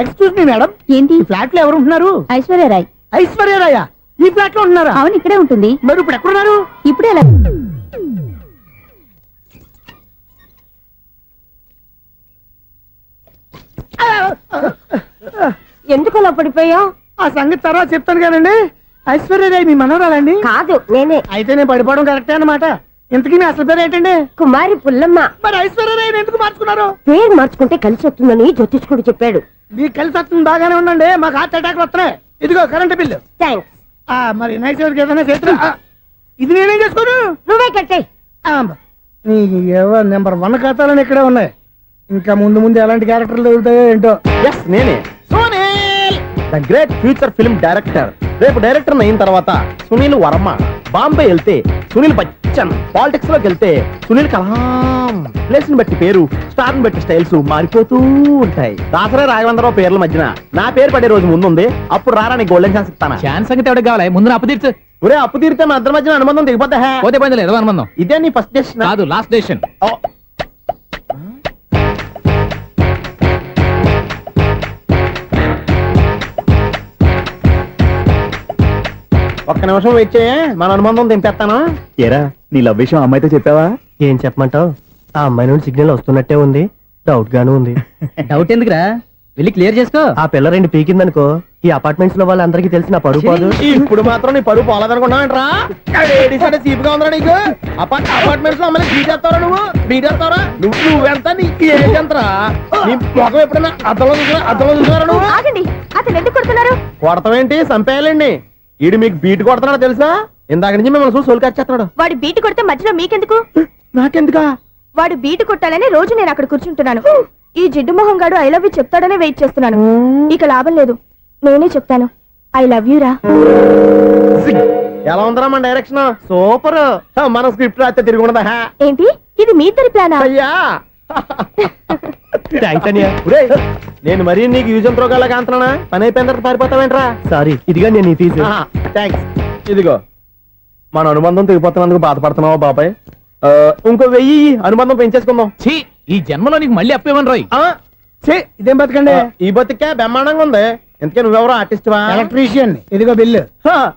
Excuse me madam, ఏంటి? ఈ flat లో ఎవరు ఉంటున్నారు? ఐశ్వర్యరాయ్. ఐశ్వర్యరాయ ఈ ఫ్లాట్ లో ఉంటున్నారా? అవును, ఇక్కడే ఉంటుంది. మరి ఇప్పుడు ఎక్కడున్నారు? ఇప్పుడే ఎలా? ఎందుకు అలా పడిపోయా? ఆ సంగతి తర్వాత చెప్తాను కానండి. ఐశ్వర్యరాయ్ మీ మనవరాలండి? కాదు, నేనే. అయితే నేను పడిపోవడం కరెక్టే అన్నమాట. ఇంతకీ మీ అసలు పేరు ఏంటండి? కుమారి పుల్లమ్మ. మరి ఐశ్వర్యరాయ్ ఎందుకు మార్చుకున్నారు? పేరు మార్చుకుంటే కలిసి వస్తుందని జ్యోతిష్కుడు చెప్పాడు. మీకు కలిసి వస్తుంది బాగానే ఉండండి, మాకు హార్ట్ అటాక్ వస్తున్నాయి. ఇదిగో కరెంట్ బిల్లు. థ్యాంక్స్. మరి నైట్ ఏదైనా చేతులు ఇది నేనేం చేసుకోను? నువ్వే కట్టే. నెంబర్ 1 ఖాతాలని ఇక్కడే ఉన్నాయి. ఇంకా ముందు ముందు ఎలాంటి క్యారెక్టర్లు దొరుకుతాయో ఏంటో. ఎస్, నేనే the great future film director. రేపు డైరెక్టర్ అయిన తర్వాత సునీల్ వర్మ. బాంబే వెళ్తే సునీల్ బచ్చన్, పాలిటిక్స్ లోకి వెళ్తే సునీల్ కలాం. ప్లేస్ ని బట్టి పేరు, స్టార్ ని బట్టి స్టైల్స్ మారిపోతూ ఉంటాయి. దాసరా రాఘవేంద్రరావు పేర్ల మధ్యన నా పేరు పడే రోజు ముందుంది. అప్పుడు రారా నీకు గోల్డెన్ ఛాన్స్ ఇస్తానా? ఛాన్స్ సంగతి ఎవరికి కావాలి? ముందు అప్పు తీర్చు. ఒరే, అప్పు తీరితే మన ఇద్దరి మధ్యన అనుబంధం దిగిపోతా. పోతే పోయింది లేదు అనుబంధం. ఇదే నీ ఫస్ట్ డెస్టినేషన్ కాదు, లాస్ట్ డెసిషన్. ఒక్క నిమిషం వెయిట్ చేయ, మన అనుబంధం దింపేస్తాను. ఏరా, నీ లవ్ విషయం అమ్మాయితో చెప్పావా? ఏం చెప్పమంటావు? ఆ అమ్మాయి నుండి సిగ్నల్ వస్తున్నట్టే ఉంది, డౌట్ గాను ఉంది. డౌట్ ఎందుకురా, వెళ్ళి క్లియర్ చేసుకో. ఆ పిల్ల 2 పీకిందనుకో, ఈ అపార్ట్మెంట్స్ లో వాళ్ళందరికీ తెలిసిన పరుగు పోదు. ఇప్పుడు మాత్రం నీ పరువు పోలేదనుకున్నావంటరా? సీపుగా ఉందా నీకు? అపార్ట్మెంట్స్ లో అమ్మని బీటేస్తారా? నువ్వెంత? నీకు ఏంటంతరా? నీ ముఖం ఎప్పుడైనా అద్దంలో చూసారా నువ్వు? ఆగండి, అతను ఎందుకు కొడుతున్నారు? కొడతావేంటి? చంపేయాలండి. ఈడు మీకు బీట్ కొడుతున్నాడు తెలుసా? ఇందాక నుంచి మిమ్మల్ని చూసి సోల్కొచ్చేస్తున్నాడు. వాడు బీటు కొడితే మధ్యలో మీకెందుకు? నాకెందుకా? వాడు బీటు కొట్టాలని రోజు నేను అక్కడ కూర్చుంటున్నాను. ఈ జిడ్డు మొహం గాడు ఐ లవ్ యూ చెప్తాడనే వెయిట్ చేస్తున్నాను. ఇక లాభం లేదు, నేనే చెప్తాను. ఐ లవ్ యూ రా. ఎలా ఉందరా మన డైరెక్షన్? సూపర్. మన స్క్రిప్ట్ రాస్తే తిరిగి ఉండదా? ఏంటి ఇది మీ ఇద్దరి ప్లానా? అయ్యా నేను మరీ నీకు యూజ్ అండ్ త్రోగాలా కాంతనా? పని అయిపోయిన తర్వాత పారిపోతావేంట్రా? సారీ, ఇదిగా నేను తీసు. థ్యాంక్స్. ఇదిగో మన అనుబంధం తెగిపోతున్నందుకు బాధపడుతున్నావా బాబాయ్? ఇంకో 1000 అనుబంధం పెంచేసుకుందాం. ఛీ, ఈ జన్మలో నీకు మళ్ళీ అప్పు ఇవ్వను రోయ్. ఇదేం బతకండి? ఈ బతికే బ్రహ్మాండంగా ఉంది. ఎందుకే నువ్వెవరో ఆర్టిస్ట్ వా? ఎలక్ట్రీషియన్. ఇదిగో బిల్లు.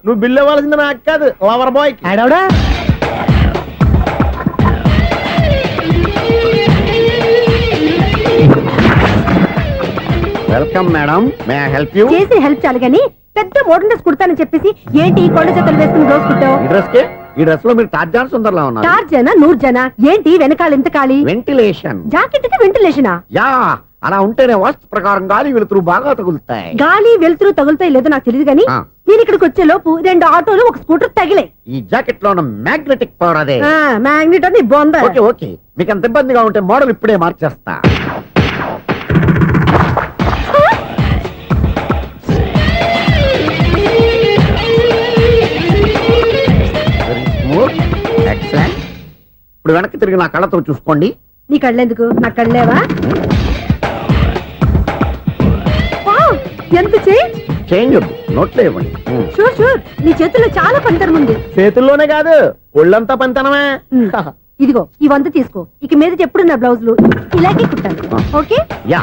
నువ్వు బిల్లు ఇవ్వాల్సింది నాకు కాదు, లవర్ బాయ్. ఆడవడా? Welcome madam, may I help you? చేసి హెల్ప్ చాలు గాని పెద్ద మోడల్ డ్రెస్ కుడతానని చెప్పేసి ఏంటి కొండ జతలు వేసుకుని రోజు కుట్టావు? ఈ డ్రెస్ లో మీరు టార్జాన్ సుందర్లా ఉన్నారు. టార్జనా నూర్జనా? ఏంటి వెనకాల ఎంత ఖాళీ? వెంటిలేషన్. జాకెట్ కి వెంటిలేషనా? యా, అలా ఉంటేనే వాస్తు ప్రకారం గాలి వెలుతురు బాగా తగులుతాయి. గాలి వెలుతురు తగులుతాయి లేదో నాకు తెలియదు గానీ నేను ఇక్కడికి వచ్చే లోపు 2 ఆటోలు 1 స్కూటర్ తగిలే. ఈ జాకెట్ లో ఉన్న మ్యాగ్నెటిక్ పవర్ అదే. మ్యాగ్నెట్ అని బొంద. ఓకే, మీకు అంత ఇబ్బందిగా ఉంటే మోడల్ ఇప్పుడే మార్చేస్తా. ఎక్సలెంట్. ఇప్పుడు వెనక్కి తిరిగి నా కళ్ళతో చూసుకోండి. నీ కళ్ళెందుకు? నా కళ్ళేవా? ఎంత చేంజ్ వద్దు, నోట్లో ఇవ్వండి. షూర్ షూర్, నీ చేతుల్లో చాలా పంతరం ఉంది. చేతుల్లోనే కాదు, ఒళ్ళంతా పంతనమే. ఇదిగో ఈ 100 తీసుకో. ఇక మీద ఎప్పుడు నా బ్లౌజులు ఇలాగే కుట్టాను. ఓకే? యా,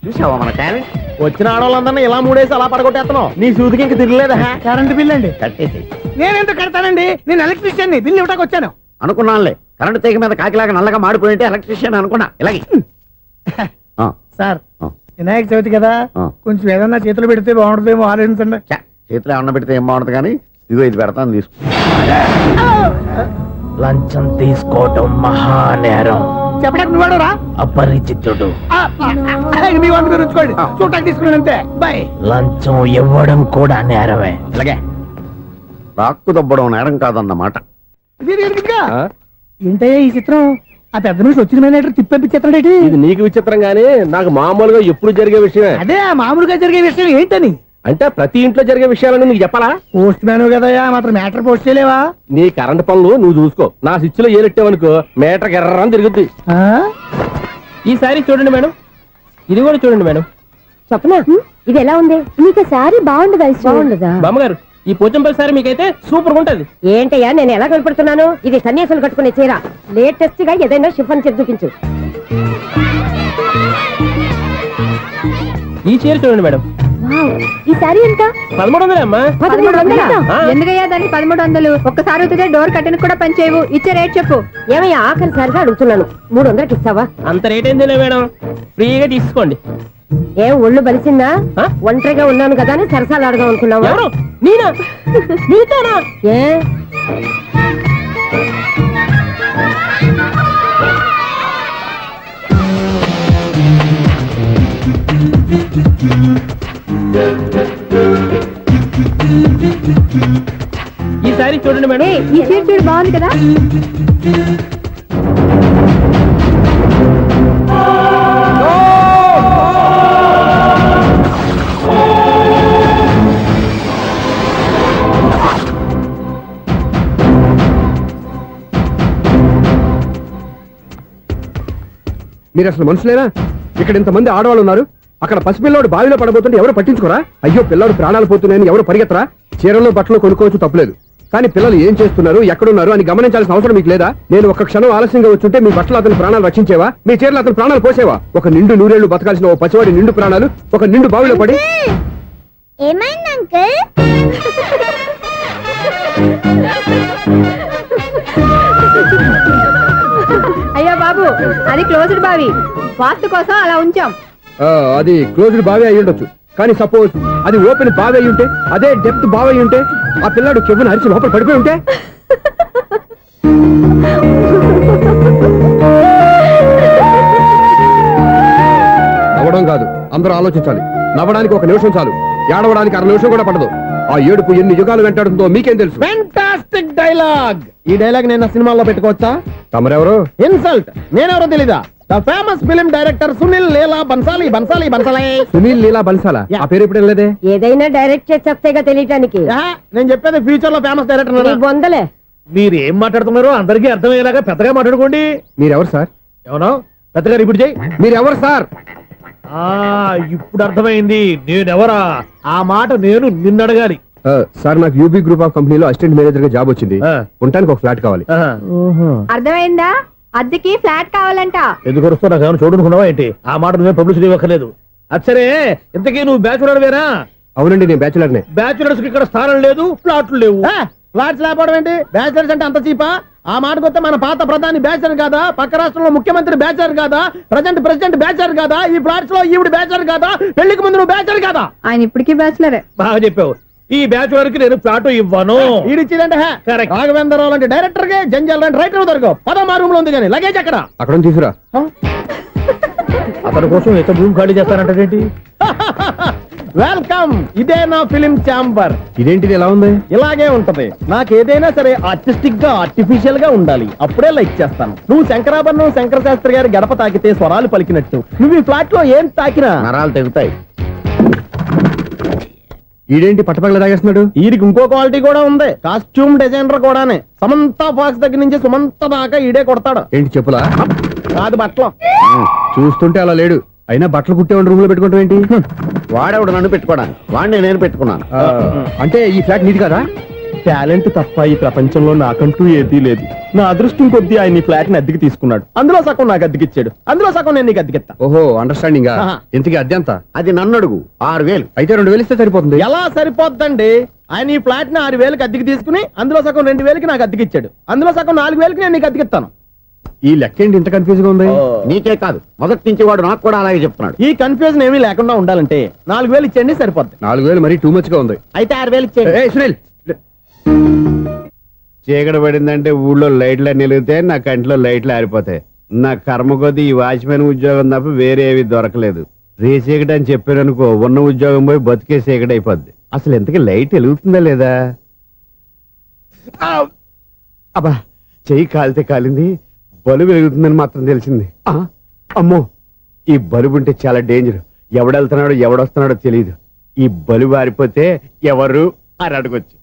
చూసావా మన టాలెంట్? వచ్చిన ఆడవాళ్ళందరినీ ఇలా మూడేసి అలా పడగొట్టేస్తున్నావు. నీ సూదికి ఇంక తిరగలేదా? కరెంట్ బిల్ అండి. కట్టేసి. నేనెందుకు కడతానండి? నేను ఎలక్ట్రీషియన్. బిల్లు ఇవ్వడానికి వచ్చాను. అనుకున్నానులే, కరెంట్ తీగ మీద కాకిలాగా నల్లగా మాడిపోయింటే ఎలక్ట్రీషియన్ అనుకున్నా. ఇలాగే సార్, వినాయక చవితి కదా, కొంచెం ఏదన్నా చేతులు పెడితే బాగుంటుందేమో ఆలోచించండి. చేతిలో ఏమన్నా పెడితే ఏం బాగుంటుంది కానీ ఇదిగో ఇది పెడతాను, తీసుకో. లంచం తీసుకోవటం మహానేరం. చెప్పడానికి నువ్వాడరా? అపరిచితుడు. మీ 100 మీరు ఉంచుకోండి, చూడటానికి తీసుకున్నాను అంతే. బాయ్. లంచం ఇవ్వడం కూడా నేరమే. ఇలాగే రాక్కు దబ్బడం నేరం కాదన్నమాట. ఏంటయ్యా ఈ చిత్రం? ఆ పెద్ద నుంచి వచ్చిన మేనేటర్ తిప్పించేస్తాడేటి? ఇది నీకు విచిత్రం గానీ నాకు మామూలుగా ఎప్పుడు జరిగే విషయమే. అదే మామూలుగా జరిగే విషయం ఏంటని? అంటే ప్రతి ఇంట్లో జరిగే విషయాలను నీకు చెప్పాలా? పోస్ట్ మ్యాన్ కదయ్యా, మాత్రం మ్యాటర్ పోస్ట్ చేయలేవా? నీ కరెంట్ పనులు నువ్వు చూసుకో. నా స్విచ్ లో ఏలెట్టావనుకో మీటర్ ఎర్రని తిరుగుద్ది. ఈసారి చూడండి మేడం, ఇది కూడా చూడండి మేడం. చెప్పనా, ఇది ఎలా ఉంది? నీకు సారీ బాగుండదా? బాగుండదా? బామ్మగారు, ఈ పోచంపల్లి సారీ మీకైతే సూపర్ ఉంటుంది. ఏంటయ్యా నేను ఎలా కనపడుతున్నాను? ఇది సన్యాసులు కట్టుకునే చీర. లేటెస్ట్ గా ఏదైనా షిఫన్ చేసి చూపించు. ఈ చీర చూడండి మేడం. ఈ సారీ ఎంత? 1300 అమ్మా. 1300? ఆ. ఎందుకయ్యా దాన్ని 1300? ఒక్కసారి ఉతితే డోర్ కట్టెన్ కూడా పనిచేయవు. ఇచ్చే రేట్ చెప్పు. ఏమయ్యా ఆఖరిసారిగా అడుగుతున్నాను, 300కి ఇస్తావా? అంత రేట్ ఏందిలే మేడం, ఫ్రీగా తీసుకోండి. ఏం ఒళ్ళు బలిసిందా? ఆ? ఒంటరిగా ఉన్నాను కదా అని సరసాలు అడగా అనుకున్నావా? ఎవరు? నేనా? నీతోనా? ఏ ఈ సారీ చూడండి మేడం. ఏయ్, ఈ చీర చూడు బాగుంది కదా. మీరు అసలు మనుషులేనా? ఇక్కడ ఇంతమంది ఆడవాళ్ళు ఉన్నారు, అక్కడ పసిపిల్లాడు బావిలో పడబోతుంటే ఎవరు పట్టించుకోరా? అయ్యో పిల్లాడు ప్రాణాలు పోతున్నాయని ఎవరు పరిగెత్తరా? చీరలు బట్టలు కొనుక్కోవచ్చు, తప్పులేదు. కానీ పిల్లలు ఏం చేస్తున్నారు, ఎక్కడున్నారు అని గమనించాల్సిన అవసరం మీకు లేదా? నేను ఒక్క క్షణం ఆలస్యంగా వచ్చుంటే మీ బట్టలు అతని ప్రాణాలు రక్షించేవా? మీ చీరలు అతని ప్రాణాలు పోసేవా? ఒక నిండు నూరేళ్లు బతకాల్సిన ఓ పసివాడి నిండు ప్రాణాలు ఒక నిండు బావిలో పడి. ఏమైంది అంకుల్? అయ్యో బాబు, అది క్లోజ్డ్ బావి, వాస్తు కోసం అలా ఉంచాం. అది క్లోజ్డ్ బావి అయి ఉండొచ్చు, కానీ సపోజ్ అది ఓపెన్ బావి అయి ఉంటే, అదే డెప్త్ బావి అయి ఉంటే, ఆ పిల్లాడు కెవ్వున అరిచి లోపల పడిపోయి ఉంటే. నవ్వడం కాదు, అందరూ ఆలోచించాలి. నవ్వడానికి ఒక నిమిషం చాలు, ఏడవడానికి 1/2 నిమిషం కూడా పడదు. ఆ ఏడుపు ఎన్ని యుగాలు వెంటాడుతుందో మీకేం తెలుసు? Fantastic dialogue. ఈ డైలాగ్ నేను నా సినిమాలో పెట్టుకోవచ్చా? తమరెవరు? ఇన్సల్ట్. నేనెవరో తెలీదా? The famous film director Sunil Leela Bhansali. Bhansali Bhansali Sunil Leela బన్సాలా? ఆ పేరు ఇప్పుడు లేదే. ఏదైనా డైరెక్ట్ చేసి వస్తేగా తెలియటానికి. నేను చెప్పేది ఫ్యూచర్ లో ఫేమస్ నీ డైరెక్టర్. బొందలే. మీరు ఏం మాట్లాడుతున్నారో అందరికీ అర్థమయ్యేలాగా పెద్దగా మాట్లాడుకోండి. మీరెవరు సార్? ఎవరో పెద్దగా రిపీట్ చేయి. మీరెవరు సార్? ఇప్పుడు అర్థమైంది నేనెవరా. ఆ మాట నేను నిన్ను అడగాలి. సార్, నాకు యూబీ గ్రూప్ ఆఫ్ కంపెనీలో అసిస్టెంట్ మేనేజర్ గా జాబ్ వచ్చింది. ఉండటానికి ఒక ఫ్లాట్ కావాలి. అర్థమైందా? అద్దెకి ఫ్లాట్ కావాలంట. ఎందుకు వస్తా నాకు ఏమైనా చూడనుకున్నావా ఏంటి? ఆ మాట నువ్వే పబ్లిసిటీ ఇవ్వక్కర్లేదు. అచ్చరే, ఇంతకీ నువ్వు బ్యాచులర్ వేరా? అవునండి, నేను బ్యాచులర్నే. బ్యాచులర్స్ కి ఇక్కడ స్థానం లేదు, ఫ్లాట్లు లేవు. ఫ్లాట్స్ లేకపోవడం ఏంటి? బ్యాచులర్స్ అంటే అంత చీపా? ఆ మాటకొస్తే మన పాత ప్రధాని బ్యాచులర్ కాదా? పక్క రాష్ట్రంలో ముఖ్యమంత్రి బ్యాచులర్ కాదా? ప్రెసిడెంట్ బ్యాచులర్ కాదా? ఈ ఫ్లాట్స్ లో ఈవిడ బ్యాచులర్ కాదా? పెళ్లికి ముందు నువ్వు బ్యాచులర్ కాదా? ఆయన ఇప్పటికీ బ్యాచులరే. బాగా చెప్పావు. ఈ బ్యాచులర్ కి నేను ఫ్లాట్ ఇవ్వను. ఇడిచ్చిందంటే రాఘవేంద్రరావు లాంటి డైరెక్టర్ కి, జంజల్ లాంటి రైటర్ దొరకవు. 13 రూమ్ లో ఉంది కానీ లగేజ్ అక్కడ. అక్కడ నుంచి తీసుకురా. అతని కోసం ఎంత రూమ్ ఖాళీ చేస్తానంటే వెల్కమ్. ఇదే నా ఫిలిం ఛాంబర్. ఇదేంటిది ఎలా ఉంది? ఇలాగే ఉంటది. నాకు ఏదైనా సరే ఆర్టిస్టిక్ గా, ఆర్టిఫిషియల్ గా ఉండాలి. అప్పుడే లైక్ చేస్తాను. నువ్వు శంకరాభరణం శంకర శాస్త్రి గారి గడప తాకితే స్వరాలు పలికినట్టు నువ్వు ఈ ఫ్లాట్ లో ఏం తాకినా నరాలు తెగుతాయి. ఈడేంటి పట్టపగల తాగేస్తున్నాడు? వీరికి ఇంకో క్వాలిటీ కూడా ఉంది. కాస్ట్యూమ్ డిజైనర్ కూడానే. సమంత ఫాక్స్ దగ్గర నుంచి సుమంత దాకా ఈడే కొడతాడు. ఏంటి చెప్పులా? కాదు బట్టలు. చూస్తుంటే అలా లేడు. అయినా బట్టలు కుట్టేవాడి రూమ్ లో పెట్టుకుంటాం ఏంటి? వాడేవాడు నన్ను పెట్టుకోవడానికి, వాడిని నేను పెట్టుకున్నాను. అంటే ఈ ఫ్లాట్ నీది కదా? టాలెంట్ తప్ప ఈ ప్రపంచంలో నాకంటూ ఏదీ లేదు. నా అదృష్టం కొద్దీ ఆయన ఈ ఫ్లాట్ ని అద్దెకి తీసుకున్నాడు. అందులో సగం నాకు అద్దెకిచ్చాడు, అందులో సగం నేను నీకు అద్దెకిస్తా. ఓహో, అండర్స్టాండింగ్. ఆహా. ఇంతకీ అద్దె ఎంత? అది నన్ను అడుగు. 6000. అయితే 2000 ఇస్తే సరిపోతుంది. ఎలా సరిపోద్దండి? ఆయన ఈ ఫ్లాట్ ని 6000కి అద్దెకి తీసుకుని అందులో సగం 2000కి నాకు అద్దెకిచ్చాడు. అందులో సగం 4000కి నేను నీకు అద్దెకిస్తాను. ఈ లెక్క ఏంటి ఇంత కన్ఫ్యూజ్ గా ఉంది? నీకే కాదు, మొదటి నుంచి వాడు నాకు కూడా అలాగే చెప్తున్నాడు. ఈ కన్ఫ్యూజన్ ఏమీ లేకుండా ఉండాలంటే 4000 ఇచ్చేయండి, సరిపోద్ది. 4000 మరీ టూ మచ్ గా ఉంది. అయితే 6000 ఇచ్చేయండి. ఏయ్ సునీల్, చీకటి పడిందంటే ఊళ్ళో లైట్లు నిలిగితే నా కంట్లో లైట్లు ఆరిపోతాయి. నా కర్మ కొద్దీ ఈ వాచ్మెన్ ఉద్యోగం తప్ప వేరే ఏవి దొరకలేదు. రేసీకటి అని చెప్పారనుకో, ఉన్న ఉద్యోగం పోయి బతికే చీకటి అయిపోద్ది. అసలు ఇంతకీ లైట్ వెలుగుతుందా లేదా? అబ్బా, చెయ్యి కాలితే కాలింది, బలుబు వెలుగుతుందని మాత్రం తెలిసింది. అమ్మో, ఈ బలుబు ఉంటే చాలా డేంజర్. ఎవడెళ్తున్నాడో ఎవడొస్తున్నాడో తెలియదు. ఈ బలుబు ఆరిపోతే ఎవరు అని అడగొచ్చు.